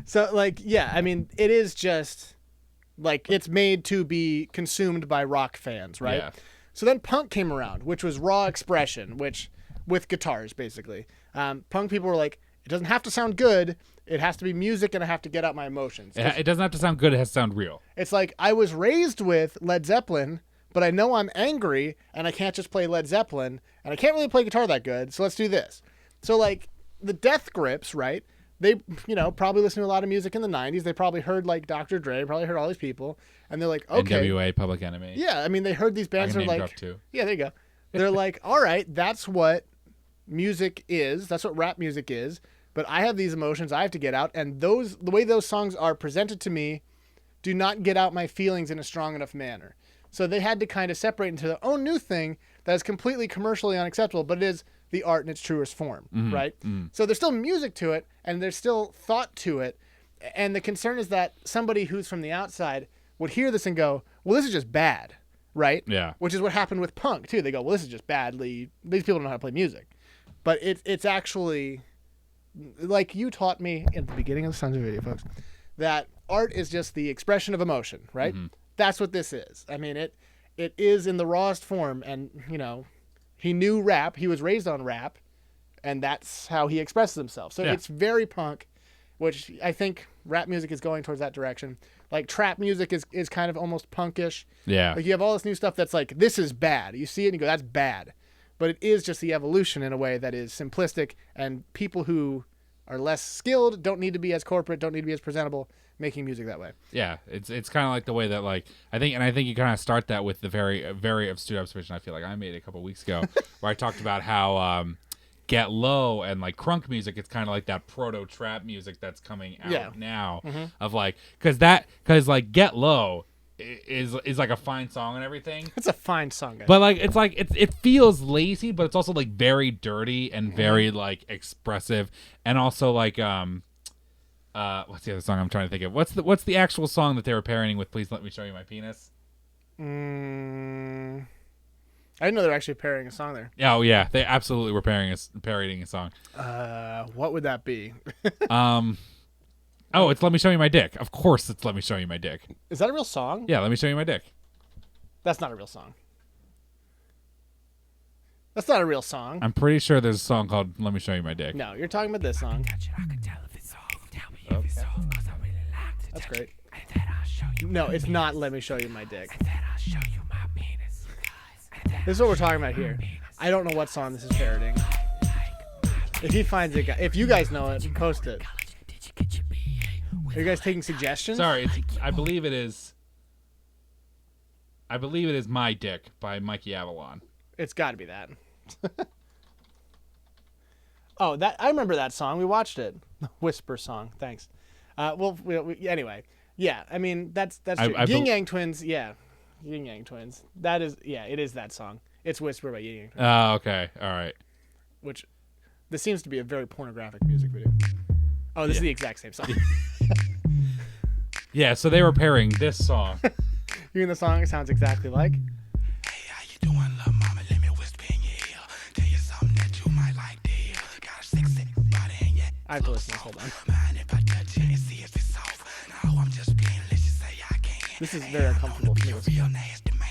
So I mean, it is just like it's made to be consumed by rock fans, right? Yeah. So then punk came around, which was raw expression, which with guitars basically. Punk people were like, it doesn't have to sound good. It has to be music, and I have to get out my emotions. It doesn't have to sound good. It has to sound real. It's like I was raised with Led Zeppelin, but I know I'm angry, and I can't just play Led Zeppelin, and I can't really play guitar that good, so let's do this. So, like, the Death Grips, right? They, probably listened to a lot of music in the 90s. They probably heard, like, Dr. Dre, probably heard all these people, and they're like, okay. NWA, Public Enemy. Yeah, I mean, they heard these bands I are can name like, drop too. Yeah, there you go. They're like, all right, that's what music is. That's what rap music is. But I have these emotions I have to get out, and the way those songs are presented to me do not get out my feelings in a strong enough manner. So they had to kind of separate into their own new thing that is completely commercially unacceptable, but it is the art in its truest form, right? Mm-hmm. So there's still music to it, and there's still thought to it. And the concern is that somebody who's from the outside would hear this and go, well, this is just bad, right? Yeah. Which is what happened with punk, too. They go, well, this is just badly. These people don't know how to play music. But it's actually, like you taught me at the beginning of the Sonsofvidya, folks, that art is just the expression of emotion, right? Mm-hmm. That's what this is. I mean, it is in the rawest form, and, he knew rap. He was raised on rap, and that's how he expresses himself. So It's very punk, which I think rap music is going towards that direction. Like, trap music is kind of almost punkish. Yeah. Like, you have all this new stuff that's like, this is bad. You see it and you go, that's bad. But it is just the evolution in a way that is simplistic, and people who are less skilled don't need to be as corporate, don't need to be as presentable, making music that way. Yeah, it's kind of like the way that, like, I think you kind of start that with the very very astute observation I feel like I made a couple weeks ago where I talked about how Get Low and like crunk music, it's kind of like that proto trap music that's coming out now, of like because like Get Low is like a fine song and everything. It's a fine song, guys. But like it feels lazy, but it's also like very dirty and very like expressive, and also like what's the other song I'm trying to think of? What's the actual song that they were parodying with Please Let Me Show You My Penis? I didn't know they were actually parodying a song there. Oh yeah, they absolutely were parodying a song. What would that be? Oh, it's Let Me Show You My Dick. Of course it's Let Me Show You My Dick. Is that a real song? Yeah, Let Me Show You My Dick. That's not a real song. That's not a real song. I'm pretty sure there's a song called Let Me Show You My Dick. No, you're talking about this song. That's great. No, it's not Let Me Show You My Dick. This is what we're talking about here. I don't know what song this is parodying. If he finds it, if you guys know it, post it. Are you guys taking suggestions? Sorry, I believe it is My Dick by Mikey Avalon. It's got to be that. Oh, I remember that song. We watched it. Whisper song. Thanks. Anyway. Yeah, I mean, that's true. Yin Yang Twins, yeah. Yin Yang Twins. That is, yeah, it is that song. It's Whisper by Yin Yang Twins. Oh, okay. All right. Which, this seems to be a very pornographic music video. Oh, this is the exact same song. Yeah, so they were pairing this song. You mean the song sounds exactly like? Hey, how you doing, little mama? Let me whisper in your ear. Tell you something that you might like, dear. Got a sexy body in your I have to listen to this. Hold on. mind if I touch you and see if it's soft. No, I'm just being, let's just say I can. This is very uncomfortable for me. Real nasty man.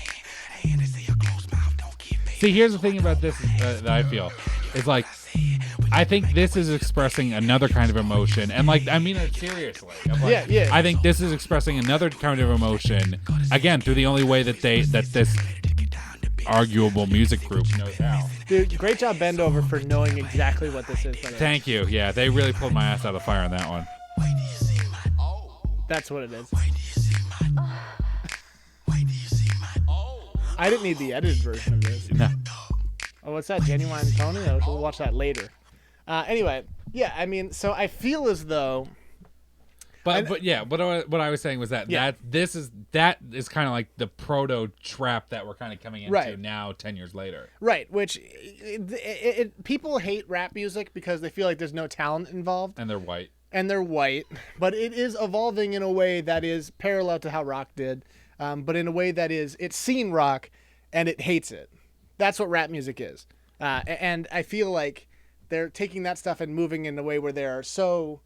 And they say your closed mouth don't keep me. See, here's the thing about this that I feel is like, I think this is expressing another kind of emotion, and like, I mean it seriously. I'm like, Yeah. I think this is expressing another kind of emotion again through the only way that this arguable music group knows how. Dude, great job, Bendover, for knowing exactly what this is. Thank you. Yeah, they really pulled my ass out of the fire on that one. That's what it is. I didn't need the edited version of this. No. Oh, what's that? Genuine Tony? We'll watch that later. Anyway, yeah, I mean, so I feel as though... But yeah, what I was saying was that that is kind of like the proto trap that we're kind of coming into now 10 years later. Right, which people hate rap music because they feel like there's no talent involved. And they're white. But it is evolving in a way that is parallel to how rock did, but in a way that it's seen rock and it hates it. That's what rap music is. And I feel like they're taking that stuff and moving in a way where they are so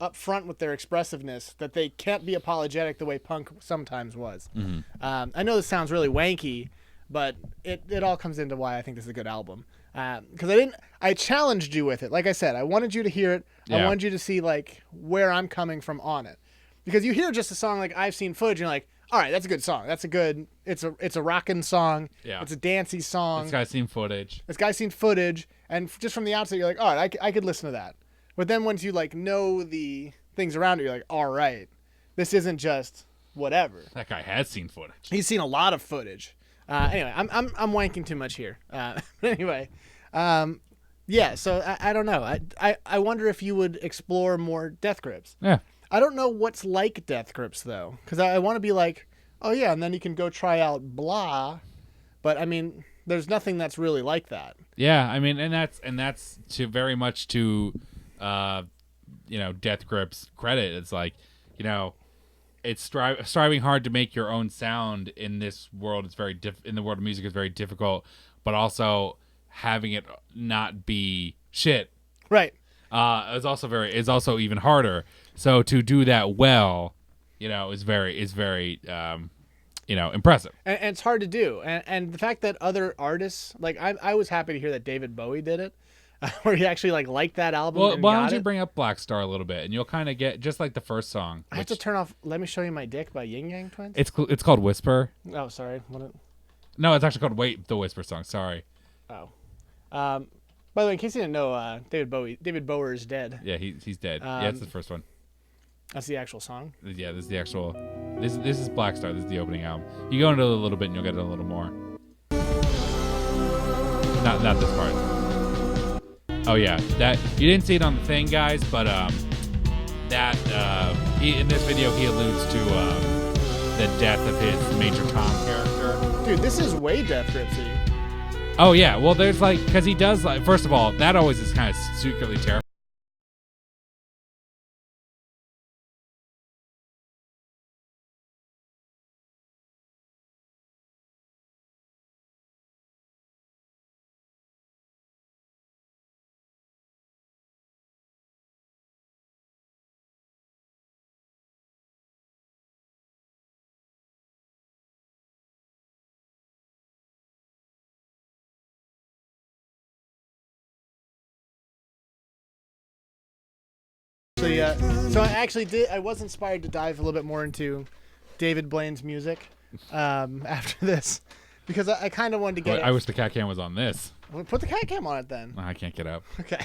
upfront with their expressiveness that they can't be apologetic the way punk sometimes was. Mm-hmm. I know this sounds really wanky, but it all comes into why I think this is a good album. Because I challenged you with it. Like I said, I wanted you to hear it. Yeah. I wanted you to see like where I'm coming from on it. Because you hear just a song like I've Seen Footage, and you're like, all right, that's a good song. It's a rockin' song. Yeah. It's a dancey song. This guy's seen footage. And just from the outset, you're like, all right, I could listen to that. But then once you like know the things around it, you're like, all right, this isn't just whatever. That guy has seen footage. He's seen a lot of footage. Anyway, I'm wanking too much here. But anyway, yeah. So I don't know. I wonder if you would explore more Death Grips. Yeah. I don't know what's like Death Grips though, because I want to be like, oh yeah, and then you can go try out blah. But I mean, there's nothing that's really like that. Yeah, I mean, and that's to very much to, Death Grips credit. It's like, it's striving hard to make your own sound in this world. It's very in the world of music is very difficult, but also having it not be shit. Right. Is also even harder. So to do that well, is very impressive. And it's hard to do. And the fact that other artists, like I was happy to hear that David Bowie did it, where he actually liked that album. Well, why don't you bring up Black Star a little bit, and you'll kind of get just like the first song. I have to turn off Let Me Show You My Dick by Yin Yang Twins. It's called Whisper. Oh, sorry. No, it's actually called Wait, the Whisper song. Sorry. Oh. By the way, in case you didn't know, David Bowie is dead. Yeah, he's dead. Yeah, it's the first one. That's the actual song. Yeah, this is the actual. This is Black Star. This is the opening album. You go into it a little bit, and you'll get it a little more. Not this part. Oh yeah, that you didn't see it on the thing, guys, but in this video he alludes to the death of his Major Tom character. Dude, this is way Death Gripsy. Oh yeah, well there's because he does first of all that always is kind of secretly terrifying. So yeah, so I was inspired to dive a little bit more into David Blaine's music after this because I kind of wanted to get. I wish the cat cam was on this. Well, put the cat cam on it then. I can't get up. Okay,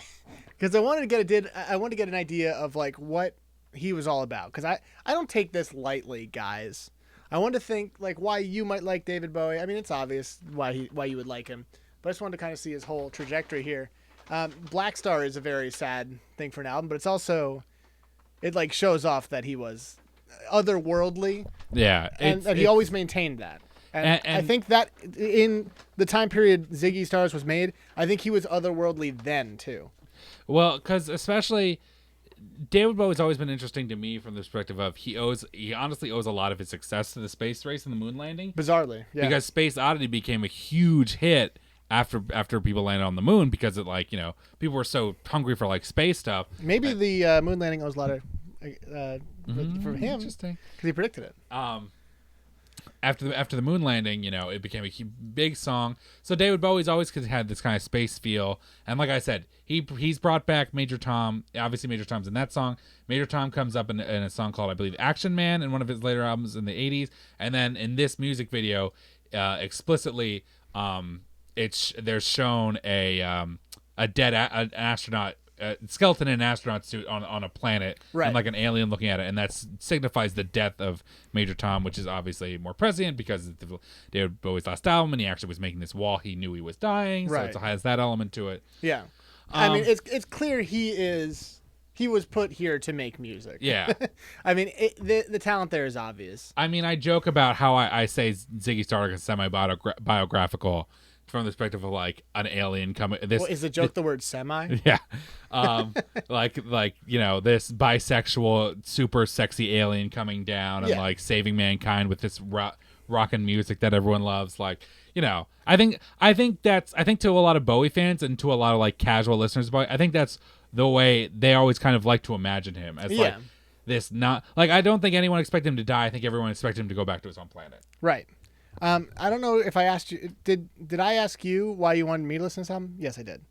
because I wanted to get an idea of what he was all about because I don't take this lightly, guys. I wanted to think why you might like David Bowie. I mean, it's obvious why you would like him, but I just wanted to kind of see his whole trajectory here. Black Star is a very sad thing for an album, but it's also it shows off that he was otherworldly. Yeah, and he always maintained that. And I think that in the time period Ziggy Stardust was made, I think he was otherworldly then too. Well, because especially David Bowie's always been interesting to me from the perspective of he honestly owes a lot of his success to the space race and the moon landing. Bizarrely, yeah. Because Space Oddity became a huge hit after people landed on the moon because it people were so hungry for space stuff. Maybe the moon landing owes a lot of from him Interesting, because he predicted it. after the moon landing, it became a big song. So David Bowie's always had this kind of space feel, and like I said, he's brought back Major Tom. Obviously, Major Tom's in that song. Major Tom comes up in a song called, I believe, Action Man, in one of his later albums in the '80s, and then in this music video, explicitly, there's shown an astronaut. Skeleton in an astronaut suit on a planet, right, and like an alien looking at it, and that signifies the death of Major Tom, which is obviously more prescient because it's David Bowie's last album, and he actually was making this while he knew he was dying, right. So it has that element to it. Yeah, I mean, it's clear he was put here to make music. Yeah, I mean, the talent there is obvious. I mean, I joke about how I say Ziggy Stardust is semi-biographical. From the perspective of like an alien coming, Is the joke the word semi? Yeah, like this bisexual, super sexy alien coming down and like saving mankind with this rockin' music that everyone loves. Like, I think to a lot of Bowie fans and to a lot of like casual listeners of Bowie, I think that's the way they always kind of like to imagine him as like this. Not like, I don't think anyone expected him to die. I think everyone expected him to go back to his own planet. Right. I don't know if I asked you. Did I ask you why you wanted me to listen to something? Yes, I did.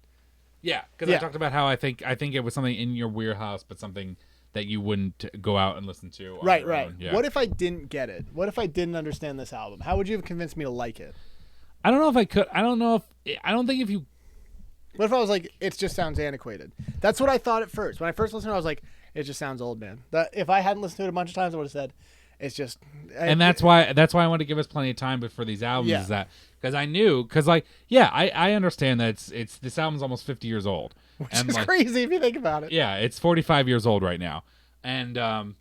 Yeah, because I talked about how I think it was something in your wheelhouse, but something that you wouldn't go out and listen to. Right. Yeah. What if I didn't get it? What if I didn't understand this album? How would you have convinced me to like it? I don't know if I could. I don't think if you. What if I was like, it just sounds antiquated? That's what I thought at first. When I first listened to it, I was like, it just sounds old, man. If I hadn't listened to it a bunch of times, I would have said, it's just. And that's why I want to give us plenty of time for these albums. Yeah. Is that because I understand that this album's almost 50 years old, which is crazy if you think about it. Yeah, it's 45 years old right now, and God.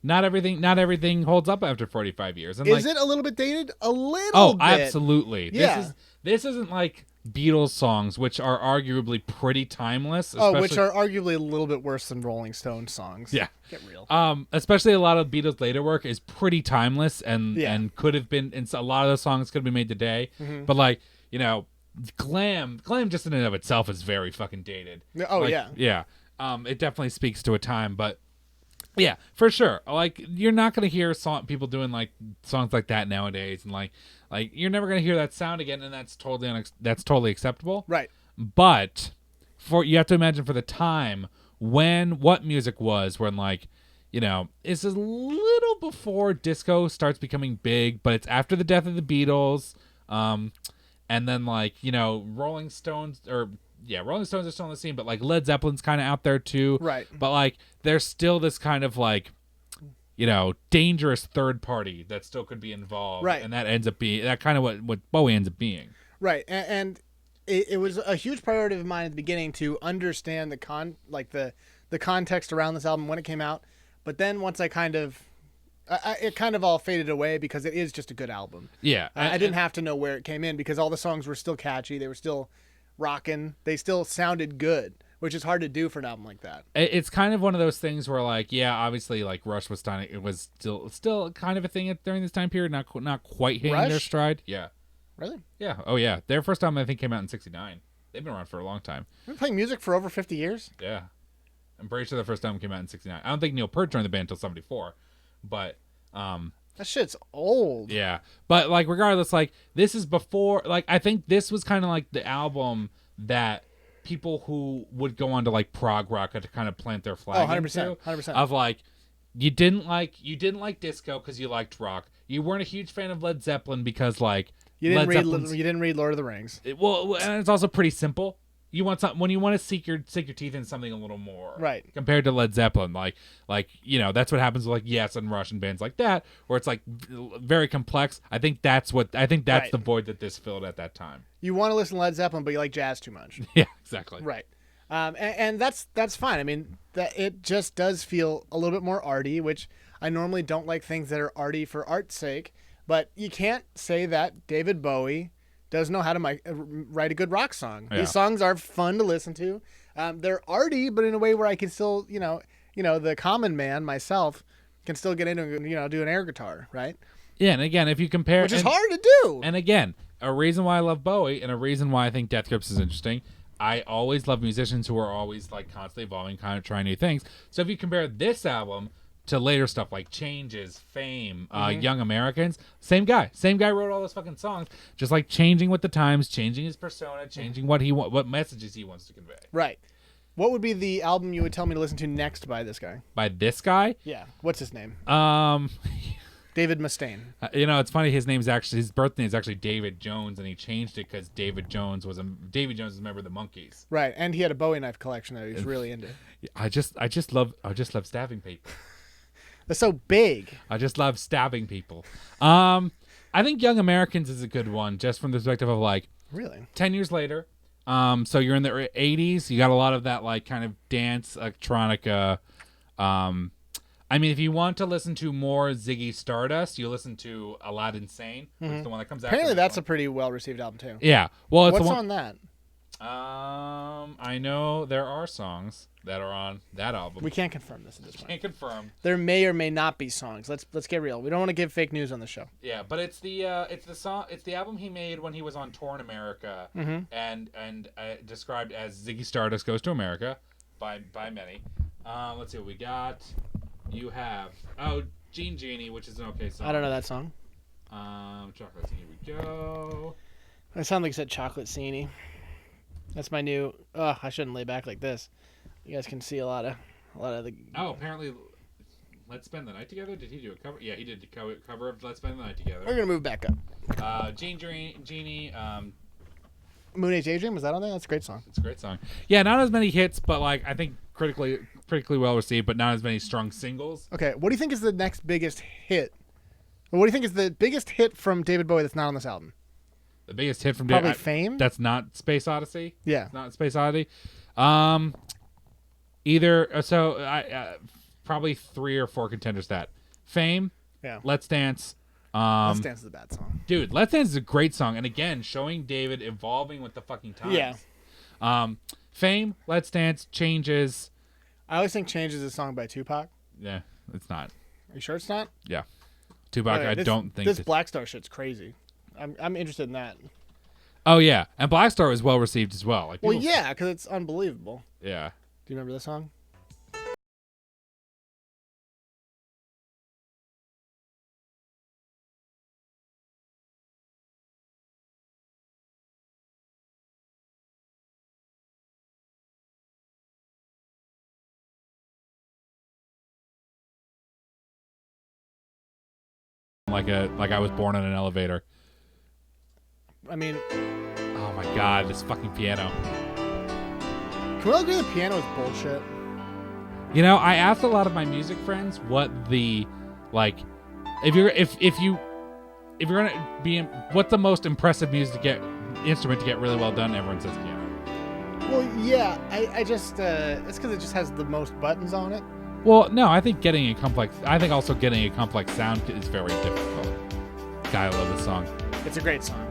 not everything holds up after 45 years. And is it a little bit dated? A little. Oh, bit. Absolutely. Yeah. This isn't like Beatles songs, which are arguably pretty timeless. Which are arguably a little bit worse than Rolling Stones songs. Yeah. Get real. Especially a lot of Beatles' later work is pretty timeless and could have been, and a lot of the songs could have been made today. Mm-hmm. But Glam just in and of itself is very fucking dated. Oh, yeah. Yeah. It definitely speaks to a time, but yeah, for sure. Like, you're not going to hear people doing like songs like that nowadays, and like you're never going to hear that sound again, and that's totally acceptable. Right. But you have to imagine for the time what music was, when it's a little before disco starts becoming big, but it's after the death of the Beatles, and then Rolling Stones are still on the scene, but like Led Zeppelin's kind of out there too. Right. But there's still this kind of dangerous third party that still could be involved. Right. And that ends up being kind of what Bowie ends up being. Right. And it was a huge priority of mine at the beginning to understand the context around this album when it came out. But then once it kind of all faded away because it is just a good album. Yeah. I didn't have to know where it came in because all the songs were still catchy. They were still rocking. They still sounded good, which is hard to do for an album like that. It's kind of one of those things where obviously Rush was done. It was still kind of a thing during this time period, not quite hitting Rush? their stride. Yeah. Really? Yeah. Oh yeah. Their first album I think came out in '69. They've been around for a long time. They've been playing music for over 50 years. Yeah. I'm pretty sure their first album came out in '69. I don't think Neil Peart joined the band until '74, but that shit's old. Yeah. But regardless, this is before, I think this was kind of the album that people who would go on to prog rock had to kind of plant their flag 100%, 100%. Of you didn't like disco because you liked rock. You weren't a huge fan of Led Zeppelin because you didn't read Lord of the Rings. And it's also pretty simple. You want something when you want to sink your teeth in something a little more, right? Compared to Led Zeppelin, that's what happens with Yes and Rush and bands like that, where it's very complex. I think that's the void that this filled at that time. You want to listen to Led Zeppelin, but you like jazz too much. Yeah, exactly. Right, and that's fine. I mean, that it just does feel a little bit more arty, which I normally don't like things that are arty for art's sake. But you can't say that David Bowie does know how to write a good rock song. Yeah. These songs are fun to listen to. They're arty, but in a way where I can still, the common man myself can still get into, do an air guitar, right? Yeah, and again, if you compare, which is hard to do. And again, a reason why I love Bowie and a reason why I think Death Grips is interesting. I always love musicians who are always constantly evolving, kind of trying new things. So if you compare this album to later stuff like Changes, Fame, Young Americans. Same guy wrote all those fucking songs, just like changing with the times, changing his persona, changing what messages he wants to convey. Right. What would be the album you would tell me to listen to next by this guy? By this guy? Yeah. What's his name? David Mustaine. It's funny. His birthday is actually David Jones, and he changed it because David Jones is a member of the Monkees. Right, and he had a Bowie knife collection that he was really into. I just love stabbing people. That's so big. I just love stabbing people. I think Young Americans is a good one, just from the perspective of like, really, 10 years later. So you're in the 80s. You got a lot of that like kind of dance electronica. I mean, if you want to listen to more Ziggy Stardust, you listen to Aladdin Sane, which is the one that comes out. Apparently, that's a pretty well-received album too. Yeah. Well, it's what's the one, on that? I know there are songs that are on that album. We can't confirm this at this point. Can't confirm. There may or may not be songs. Let's get real. We don't want to give fake news on the show. Yeah, but it's the album he made when he was on tour in America, and described as Ziggy Stardust Goes to America by many. Let's see what we got. You have Genie, which is an okay song. I don't know that song. Chocolate Scene, here we go. I sound like you said Chocolate Scene. That's my new. Oh, I shouldn't lay back like this. You guys can see a lot of the. Oh, apparently, Let's Spend the Night Together. Did he do a cover? Yeah, he did the cover of Let's Spend the Night Together. We're gonna move back up. Genie. Moon Age Daydream, was that on there? That's a great song. It's a great song. Yeah, not as many hits, but like I think critically well received, but not as many strong singles. Okay, what do you think is the next biggest hit? Or what do you think is the biggest hit from David Bowie that's not on this album? The biggest hit from probably Fame. That's not Space Odyssey. Yeah, it's not Space Odyssey. Probably 3 or 4 contenders. That Fame. Yeah. Let's Dance. Let's Dance is a bad song. Dude, Let's Dance is a great song, and again, showing David evolving with the fucking times. Yeah. Fame, Let's Dance, Changes. I always think Changes is a song by Tupac. Yeah, it's not. Are you sure it's not? Yeah. Tupac, I don't think this Black Star shit's crazy. I'm interested in that. Oh yeah, and Black Star was well received as well. Like, well, yeah, because it's unbelievable. Yeah. Do you remember this song? Like I was born in an elevator. I mean, oh my god, this fucking piano. Can we all agree the piano is bullshit? You know, I asked a lot of my music friends what the if you're gonna be what's the most impressive instrument to get really well done. Everyone says piano. Well, yeah, I just it's because it just has the most buttons on it. Well, no, I think also getting a complex sound is very difficult. God, I love this song. It's a great song.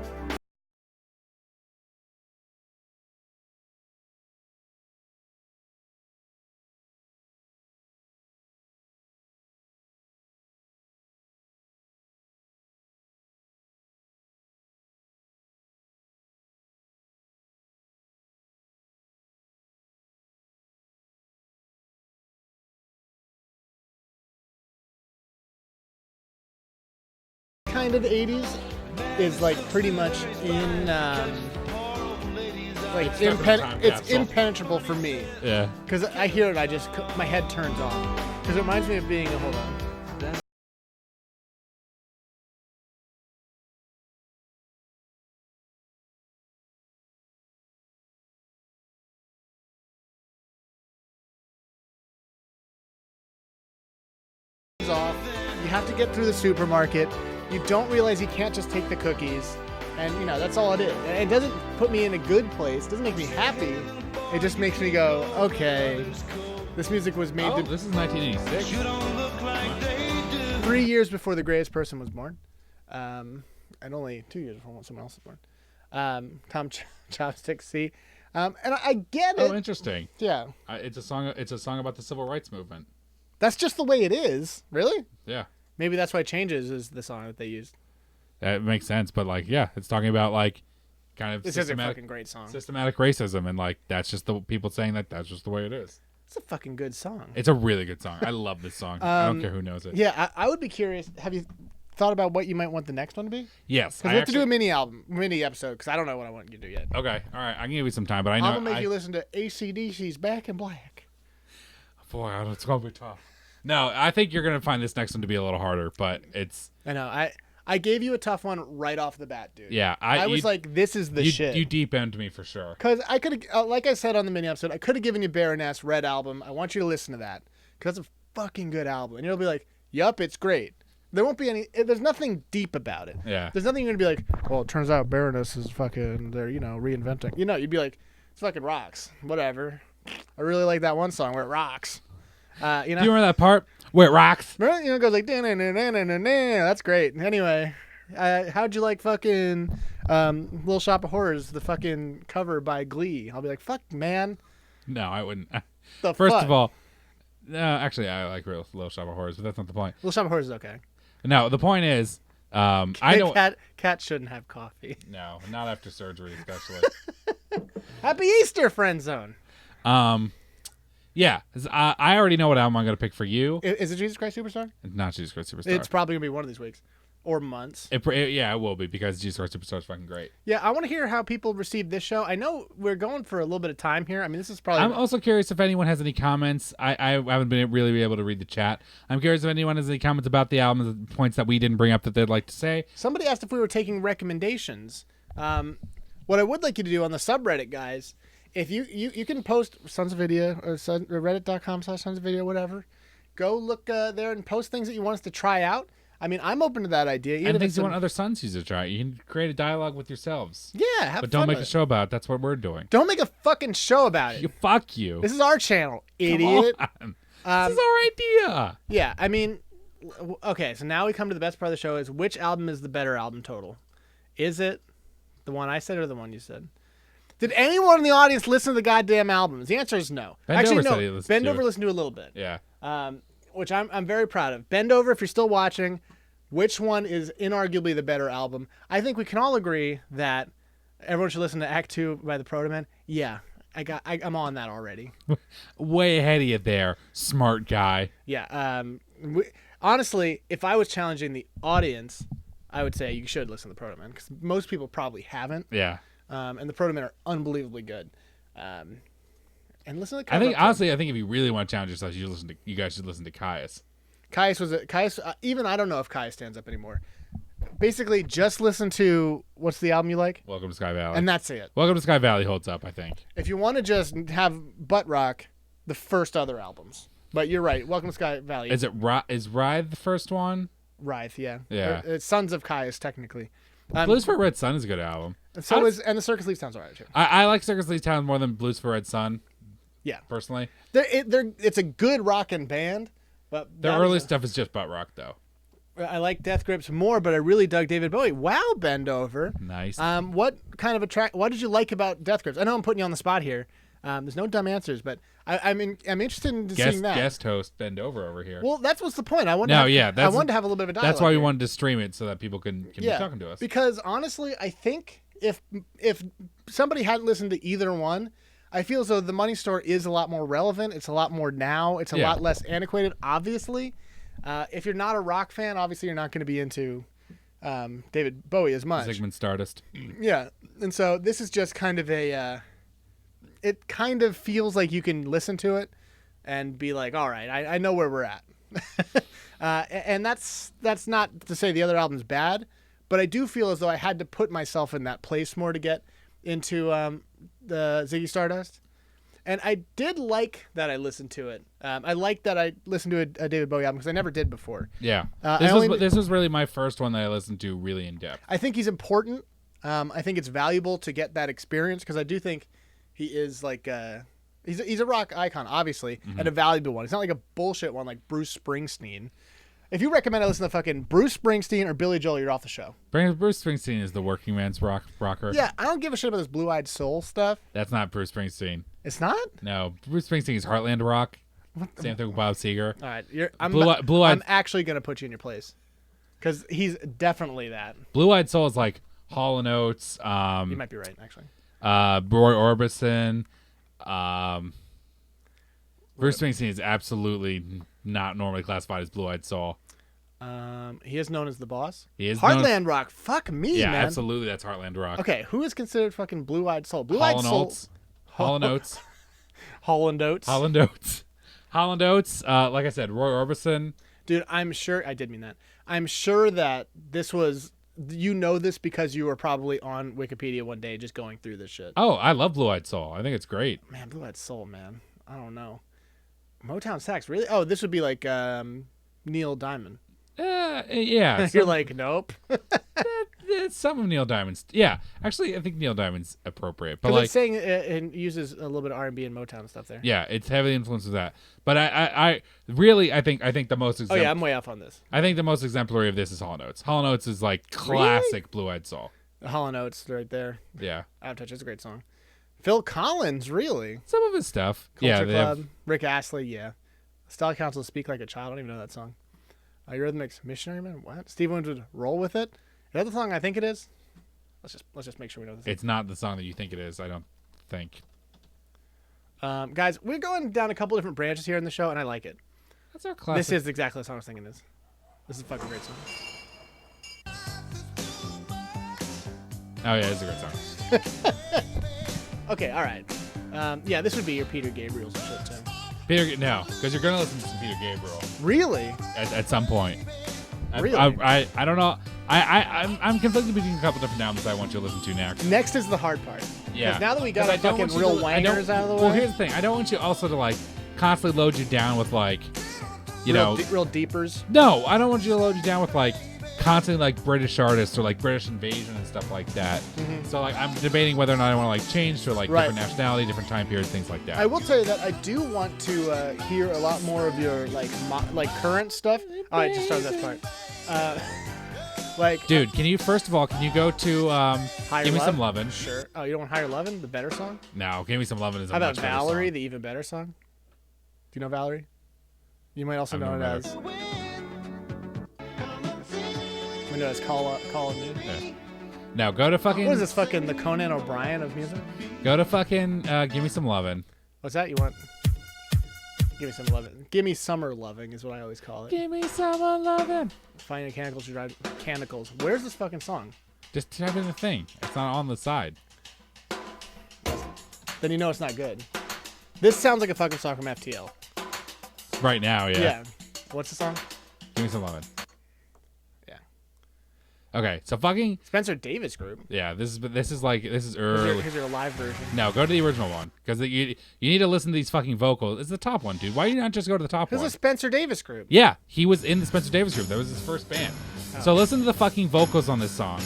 Kind of 80s is like pretty much in it's impenetrable for me. Yeah. Because I hear it, my head turns on. Because it reminds me of being hold on. Off. You have to get through the supermarket. You don't realize you can't just take the cookies, and that's all it is. And it doesn't put me in a good place. It doesn't make me happy. It just makes me go, okay, this music was made. This is 1986. 3 years before the greatest person was born, and only 2 years before someone else was born. Tom Chopstick C. And I get it. Oh, interesting. Yeah. It's a song. It's a song about the civil rights movement. That's just the way it is. Really? Yeah. Maybe that's why Changes is the song that they used. That makes sense, but it's talking about kind of this is a fucking great song. Systematic racism, and that's just the people saying that's just the way it is. It's a fucking good song. It's a really good song. I love this song. I don't care who knows it. Yeah, I would be curious. Have you thought about what you might want the next one to be? Yes. Because we have to do a mini episode, because I don't know what I want you to do yet. Okay. All right. I can give you some time, but I know. I'm going to make you listen to AC/DC's Back in Black. Boy, it's going to be tough. No, I think you're going to find this next one to be a little harder, but it's... I know. I gave you a tough one right off the bat, dude. Yeah. I was like, this is the shit. You deep end me for sure. Because I could have, like I said on the mini episode, I could have given you Baroness Red album. I want you to listen to that. Because it's a fucking good album. And you'll be like, yup, it's great. There won't be there's nothing deep about it. Yeah. There's nothing you're going to be like, well, it turns out Baroness is fucking, they're, reinventing. You'd be like, it's fucking rocks. Whatever. I really like that one song where it rocks. Do you remember that part where it rocks? Remember, it goes like, that's great. Anyway, how'd you like fucking Little Shop of Horrors, the fucking cover by Glee? I'll be like, fuck, man. No, I wouldn't. The First fuck? of all, actually, I like Little Shop of Horrors, but that's not the point. Little Shop of Horrors is okay. No, the point is, I know. Cat shouldn't have coffee. No, not after surgery, especially. Happy Easter, friend zone. Yeah, I already know what album I'm going to pick for you. Is it Jesus Christ Superstar? Not Jesus Christ Superstar. It's probably going to be one of these weeks. Or months. It will be, because Jesus Christ Superstar is fucking great. Yeah, I want to hear how people receive this show. I know we're going for a little bit of time here. I mean, this is probably... I'm also curious if anyone has any comments. I haven't been really able to read the chat. I'm curious if anyone has any comments about the album, the points that we didn't bring up that they'd like to say. Somebody asked if we were taking recommendations. What I would like you to do on the subreddit, guys, if you can post Sonsofvidya or reddit.com/Sonsofvidya, whatever. Go look there and post things that you want us to try out. I mean, I'm open to that idea. And things you want other sons to try. You can create a dialogue with yourselves. Yeah, have but fun don't make with a show about it. That's what we're doing. Don't make a fucking show about it. Fuck you. This is our channel, idiot. Come on. This is our idea. Yeah, I mean, okay, so now we come to the best part of the show is which album is the better album total? Is it the one I said or the one you said? Did anyone in the audience listen to the goddamn albums? The answer is no. Actually, no. Bendover listened to a little bit. Yeah. Which I'm very proud of. Bendover, if you're still watching, which one is inarguably the better album? I think we can all agree that everyone should listen to Act 2 by the Protomen. Yeah, I'm on that already. Way ahead of you there, smart guy. Yeah. Honestly, if I was challenging the audience, I would say you should listen to the Protomen, because most people probably haven't. Yeah. And the Protomen are unbelievably good. And listen to the I think if you really want to challenge yourself, you guys should listen to Caius. Caius. Even I don't know if Caius stands up anymore. Basically, just listen to what's the album you like? Welcome to Sky Valley. And that's it. Welcome to Sky Valley holds up, I think. If you want to just have butt rock, the first other albums. But you're right. Welcome to Sky Valley. Is Writhe the first one? Writhe, yeah. Yeah. It's Sons of Caius, technically. Blues for Red Sun is a good album. And the Circus Leaf sounds alright too. I like Circus Leaf Town more than Blues for Red Sun. Yeah. Personally. It's a good rockin' band. But their early stuff is just butt rock, though. I like Death Grips more, but I really dug David Bowie. Wow, Bendover. Nice. What kind of what did you like about Death Grips? I know I'm putting you on the spot here. There's no dumb answers, but I'm interested in seeing that. Guest host Bendover over here. Well, that's what's the point. I wanted to have a little bit of a dialogue. That's why we here. wanted to stream it so that people can be talking to us. Because honestly, I think if somebody hadn't listened to either one, I feel as though the Money Store is a lot more relevant. It's a lot more now. It's a lot less antiquated, obviously. If you're not a rock fan, obviously you're not going to be into David Bowie as much. Zygmunt Stardust. Yeah. And so this is just kind of it kind of feels like you can listen to it and be like, all right, I know where we're at. And that's not to say the other album's bad, but I do feel as though I had to put myself in that place more to get into the Ziggy Stardust. And I did like that I listened to it. I like that I listened to a David Bowie album because I never did before. Yeah. This was really my first one that I listened to really in depth. I think he's important. I think it's valuable to get that experience because I do think he is like he's a rock icon, obviously, and a valuable one. He's not like a bullshit one like Bruce Springsteen. If you recommend I listen to fucking Bruce Springsteen or Billy Joel, you're off the show. Bruce Springsteen is the working man's rocker. Yeah, I don't give a shit about this Blue-Eyed Soul stuff. That's not Bruce Springsteen. It's not? No, Bruce Springsteen is Heartland rock. Same thing with Bob Seger. All right, I'm actually gonna put you in your place because he's definitely that. Blue-Eyed Soul is like Hall & Oates. You might be right, actually. Roy Orbison. Bruce Springsteen is absolutely not normally classified as blue-eyed soul. He is known as the boss. He is Heartland rock. Fuck me, yeah, man. absolutely. That's Heartland rock. Okay, who is considered fucking blue-eyed soul? Blue-eyed soul. Hall & Oates. Holland Oates. Holland Oates. Holland Oates. Like I said, Roy Orbison. Dude, I'm sure I did mean that. I'm sure that this was. You know this because you were probably on Wikipedia one day just going through this shit. Oh, I love blue-eyed soul. I think it's great. Man, blue-eyed soul, man. I don't know. Motown sax, really? Oh, this would be like Neil Diamond. Yeah. You're like, nope. Some of Neil Diamond's. Yeah, actually, I think Neil Diamond's appropriate. But Because like, it's saying it uses a little bit of R&B and Motown stuff there. yeah, it's heavily influenced with that. But I really, I think the most. Oh yeah, I'm way off on this. I think the most exemplary of this is Hall & Oates. Hall & Oates is like classic blue-eyed soul. Hall & Oates right there. Yeah. Out of Touch is a great song. Phil Collins, really? Some of his stuff. Culture yeah. Club. Rick Astley, yeah. Style Council, Speak Like a Child. I don't even know that song. Eurythmics, Missionary Man. What? Steve Wonder would Roll With It. Is that the song I think it is? Let's just make sure we know this. It's not the song that you think it is. I don't think. Guys, we're going down a couple different branches here in the show, and I like it. That's our classic. This is exactly the song I was thinking it is. This is a fucking great song. Oh yeah, it's a great song. Okay, all right. Yeah, this would be your Peter Gabriel's and shit too. Peter, no, because you're gonna listen to some Peter Gabriel Really? at some point. Really? I don't know. I'm conflicted between a couple different albums I want you to listen to next. Next is the hard part. Yeah. 'Cause now that we got 'Cause I our don't fucking want you real to- I don't- wangers out of the way. Well, here's the thing. I don't want you also to like constantly load you down with like, you real know, real deepers. no, I don't want you to load you down with like constantly like British artists or like British invasion and stuff like that. So like I'm debating whether or not I want to like change to like Right. different nationality, different time period, things like that. I will tell you that I do want to hear a lot more of your like current stuff. Oh, I just started that part. Like, Dude, can you first of all can you go to Higher Give Me Love? Some Lovin'? Sure. Oh, you don't want Higher Lovin', the better song? No, Give Me Some Lovin' is a How about much better Valerie, song. the even better song? Do you know Valerie? You might also I've know it never as. We know it as Call on Me. Yeah. Now go to fucking What is this fucking the Conan O'Brien of music? go to fucking Give Me Some Lovin'. What's that you want? Give me some loving. Give me summer loving is what I always call it. Give me some lovin'. Finding mechanicals to drive mechanicals. Where's this fucking song? Just type in the thing. It's not on the side. Then you know it's not good. This sounds like a fucking song from FTL. Right now, yeah. What's the song? Give me some lovin'. Yeah. Okay, so fucking Spencer Davis Group. yeah. This is Here's early. your live version. No, go to the original one because you need to listen to these fucking vocals. It's the top one, dude. Why do you not just go to the top This one? is Spencer Davis Group. Yeah, he was in the Spencer Davis Group. That was his first band. So listen to the fucking vocals on this song.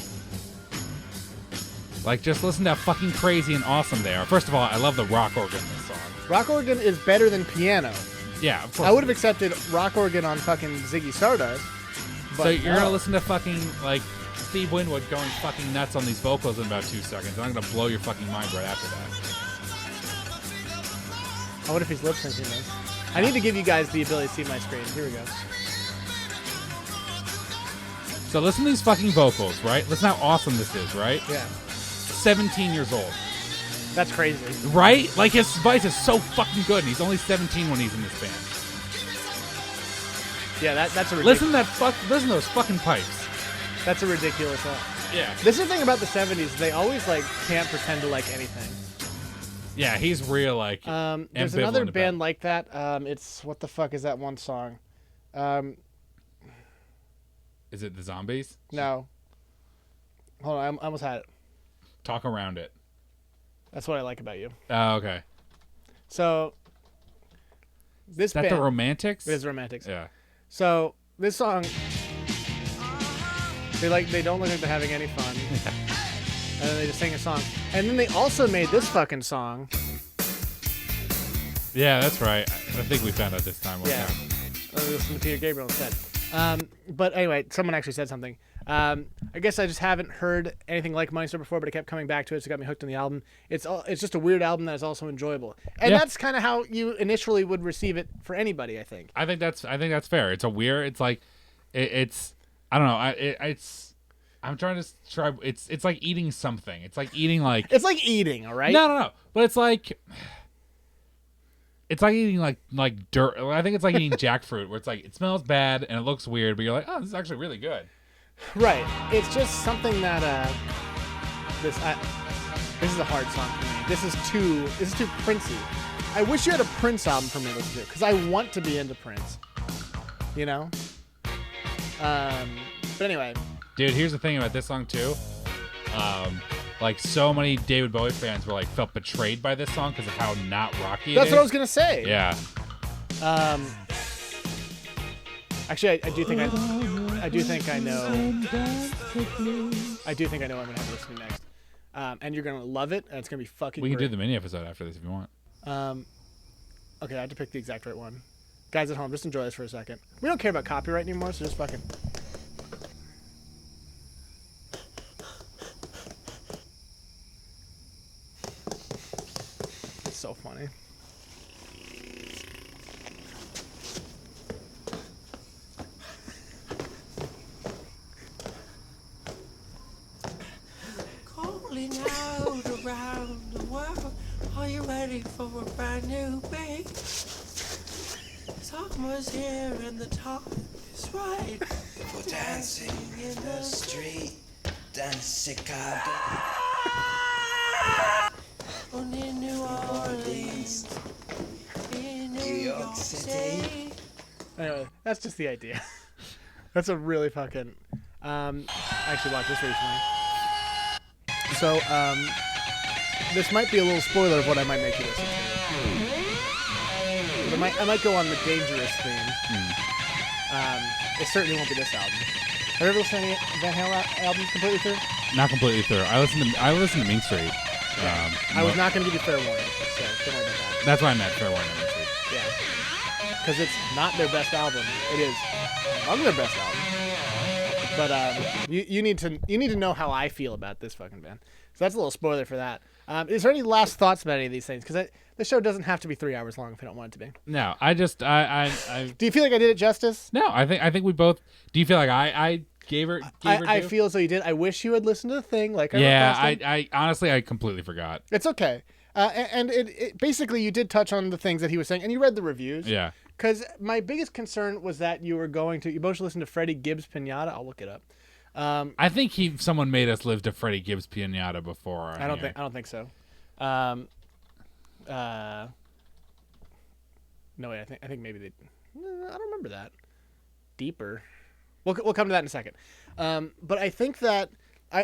Like, just listen to how fucking crazy and awesome they are. First of all, I love the rock organ in this song. Rock organ is better than piano. Yeah, of course. I would have accepted rock organ on fucking Ziggy Stardust. But So you're no. gonna listen to fucking like Steve Winwood going fucking nuts on these vocals in about 2 seconds. I'm gonna blow your fucking mind right after that. I wonder if he's lip syncing this. I need to give you guys the ability to see my screen. Here we go. So listen to these fucking vocals, right? Listen how awesome this is, right? Yeah. 17 years old, That's crazy. right? Like his voice is so fucking good, and he's only 17 when he's in this band. Yeah, that's a ridiculous. Listen to those fucking pipes. That's a ridiculous song. Yeah. This is the thing about the 70s. They always like can't pretend to like anything. Yeah, he's real like. There's ambivalent another about band it. like that. It's what the fuck is that one song? Is it the Zombies? No. Hold on, I almost had it. Talk around it. That's what I like about you. Oh, okay. So this Is that band the Romantics? it is Romantics. Yeah. So this song, they don't look like they're having any fun, and then they just sing a song, and then they also made this fucking song. Yeah, that's right. I think we found out this time. Yeah. Listen to Peter Gabriel instead. But anyway, someone actually said something. I guess I just haven't heard anything like Meister before, but I kept coming back to it, so it got me hooked on the album. It's just a weird album that is also enjoyable, and Yeah. that's kind of how you initially would receive it for anybody, I think. I think that's fair. It's a weird. It's like, it's. I don't know. I'm trying to try. It's like eating something. It's like eating like. It's like eating, all right? No. But it's like. It's like eating like dirt. I think it's like eating jackfruit, where it's like it smells bad and it looks weird, but you're like, oh, this is actually really good. Right. It's just something that this is a hard song for me. This is too Princey. I wish you had a Prince album for me to listen to, because I want to be into Prince. You know? But anyway. Dude, here's the thing about this song too. Like so many David Bowie fans felt betrayed by this song because of how not rocky it is. That's what I was gonna say. Yeah. Actually, I do think I know. I do think I know what I'm gonna have to listen to next. And you're gonna love it, and it's gonna be fucking. We can great. do the mini episode after this if you want. Okay, I have to pick the exact right one. Guys at home, just enjoy this for a second. We don't care about copyright anymore, so just fucking. It's so funny. Calling out around the world, are you ready for a brand new beat? Summer's here and the time is right For dancing in the street, dance Chicago. On in New Orleans, in New York City. Anyway, that's just the idea. That's a really fucking. I actually watched this recently. So, this might be a little spoiler of what I might make you listen to. I might go on the dangerous theme. It certainly won't be this album. Have you ever listened to any Van Halen albums completely through? Not completely through. I listened to Mean Street. I was not going to give you fair warning, so don't worry about that. That's why I meant fair warning. Mean Street. Yeah, because it's not their best album. It is among their best albums. But you need to know how I feel about this fucking band. So that's a little spoiler for that. Is there any last thoughts about any of these things? Because the show doesn't have to be 3 hours long if I don't want it to be. No, I just I Do you feel like I did it justice? No, I think we both. Do you feel like I gave her? I feel as though you did. I wish you had listened to the thing. Like I honestly I completely forgot. It's okay. And it basically you did touch on the things that he was saying, and you read the reviews. Yeah. Because my biggest concern was that you both listened to Freddie Gibbs Pinata. I'll look it up. I think someone made us live to Freddie Gibbs Pinata before. I don't think so. No way. I think maybe they. I don't remember that. Deeper. We'll come to that in a second. But I think that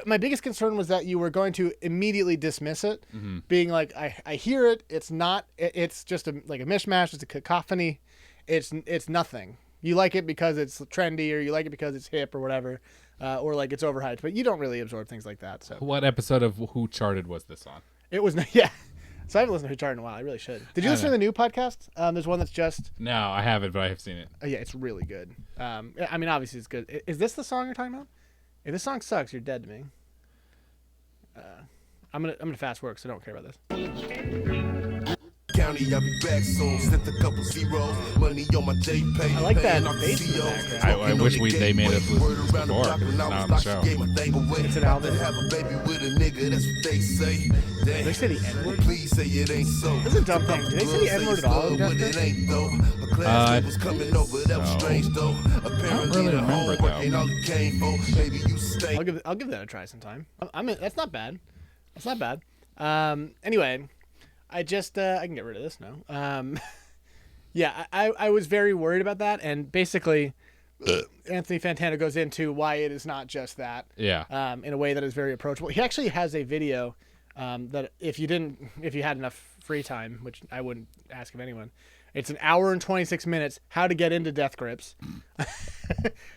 my biggest concern was that you were going to immediately dismiss it, being like, I hear it. It's not. It's just like a mishmash. It's a cacophony. It's nothing. You like it because it's trendy, or you like it because it's hip, or whatever, or like it's overhyped. But you don't really absorb things like that. So what episode of Who Charted was this on? It was yeah. So I haven't listened to Who Charted in a while. I really should. Did you listen to the new podcast? There's one that's just. No, I haven't, but I have seen it. Yeah, it's really good. I mean, obviously it's good. Is this the song you're talking about? If this song sucks, you're dead to me. I'm gonna fast work, so I don't care about this. County, I'll be back soon. Sent a couple zeros. Money on my day pay. I like that bass in the background. I wish they made us listen to this before, 'cause it's not on the show. It's an album. Have a baby with a nigga, that's what they say. Did they say the N-word? Please say it ain't so. This is a dumb thing. Did they say the N-word at all in Death It Grip? ain't though. A class was coming over, that was so. strange though. Apparently really the remember, homework though. ain't all it came for. Maybe you stay. I'll give that a try sometime. That's not bad. That's not bad. Anyway, I just I can get rid of this now. Yeah, I was very worried about that, and basically, Anthony Fantano goes into why it is not just that. Yeah. In a way that is very approachable. He actually has a video that if you had enough free time, which I wouldn't ask of anyone, it's an hour and 26 minutes. How to get into Death Grips,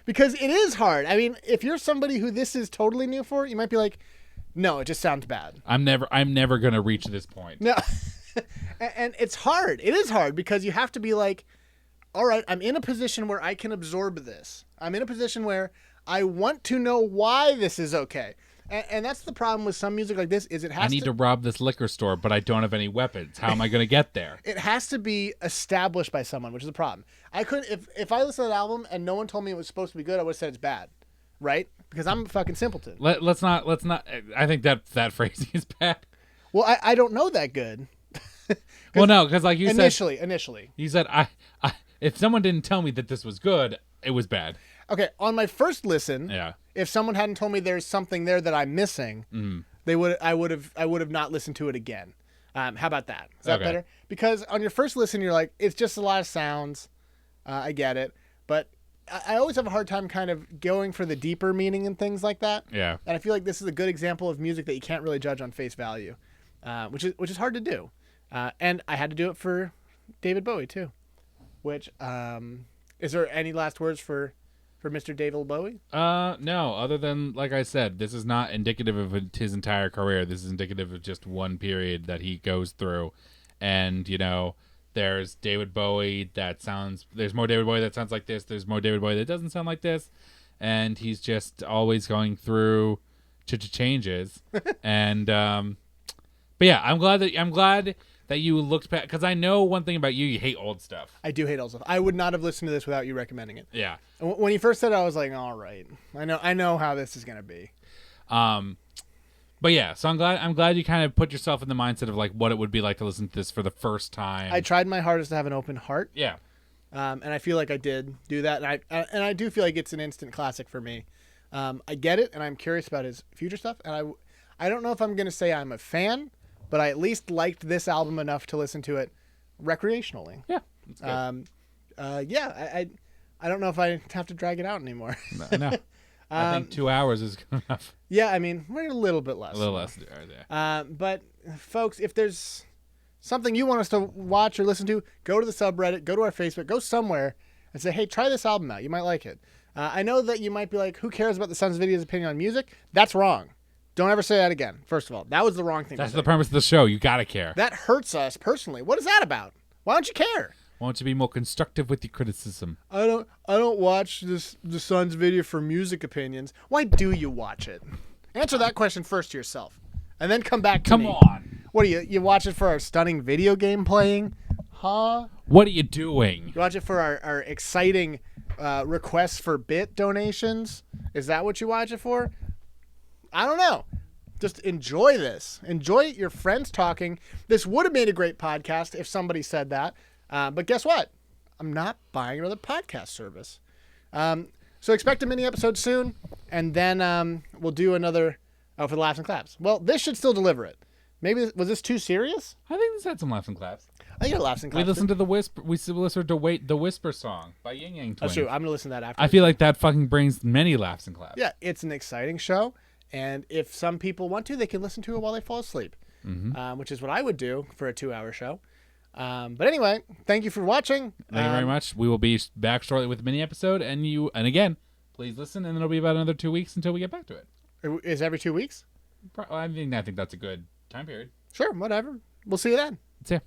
because it is hard. I mean, if you're somebody who this is totally new for, you might be like, no, it just sounds bad. I'm never gonna reach this point. No. And it's hard. It is hard because you have to be like, all right, I'm in a position where I can absorb this. I'm in a position where I want to know why this is okay. And that's the problem with some music like this is I need to rob this liquor store, but I don't have any weapons. How am I going to get there? It has to be established by someone, which is a problem. I couldn't if I listened to that album and no one told me it was supposed to be good, I would have said it's bad. Right? Because I'm a fucking simpleton. Let's not. I think that phrasing is bad. Well, I don't know that good. Well, no, because like you initially. you said I if someone didn't tell me that this was good, it was bad. Okay, on my first listen, Yeah. if someone hadn't told me there's something there that I'm missing, I would have not listened to it again. How about that? Is that Okay. better? Because on your first listen, you're like, it's just a lot of sounds. I get it, but I always have a hard time kind of going for the deeper meaning and things like that. Yeah. And I feel like this is a good example of music that you can't really judge on face value, which is hard to do. And I had to do it for David Bowie too. Which is there any last words for Mr. David Bowie? No, other than like I said, this is not indicative of his entire career. This is indicative of just one period that he goes through. And, you know, there's David Bowie there's more David Bowie that sounds like this. There's more David Bowie that doesn't sound like this. And he's just always going through changes. And but yeah, I'm glad that you looked back, because I know one thing about you: you hate old stuff. I do hate old stuff. I would not have listened to this without you recommending it. Yeah. And when you first said it, I was like, all right, I know how this is gonna be. But yeah, so I'm glad you kind of put yourself in the mindset of like what it would be like to listen to this for the first time. I tried my hardest to have an open heart. Yeah. And I feel like I did do that, and I do feel like it's an instant classic for me. I get it, and I'm curious about his future stuff, and I don't know if I'm gonna say I'm a fan, but I at least liked this album enough to listen to it recreationally. Yeah. That's good. Yeah, I don't know if I have to drag it out anymore. No. I think 2 hours is good enough. Yeah, I mean, we're a little bit less. A little less. Yeah. But folks, if there's something you want us to watch or listen to, go to the subreddit, go to our Facebook, go somewhere and say, hey, try this album out. You might like it. I know that you might be like, who cares about the Sonsofvidya's opinion on music? That's wrong. Don't ever say that again. First of all, that was the wrong thing. That's the premise of the show. You gotta care. That hurts us personally. What is that about? Why don't you care? Why don't you be more constructive with your criticism? I don't watch the Sonsofvidya for music opinions. Why do you watch it? Answer that question first to yourself, and then come back to me. Come on. What do you watch it for our stunning video game playing? Huh? What are you doing? You watch it for our exciting requests for bit donations? Is that what you watch it for? I don't know. Just enjoy this. Enjoy your friends talking. This would have made a great podcast if somebody said that. But guess what? I'm not buying another podcast service. So expect a mini episode soon, and then we'll do another for the laughs and claps. Well, this should still deliver it. Maybe was this too serious? I think this had some laughs and claps. I think it laughs and claps. We listened to the Whisper. We listened to the Whisper song by Yin Yang Twins. That's true. I'm gonna listen to that after. I feel like that fucking brings many laughs and claps. Yeah, it's an exciting show, and if some people want to, they can listen to it while they fall asleep, which is what I would do for a 2-hour show. But anyway, thank you for watching. Thank you very much. We will be back shortly with a mini episode, and again, please listen, and it'll be about another 2 weeks until we get back to it. Is every 2 weeks? I think that's a good time period. Sure, whatever. We'll see you then. See ya.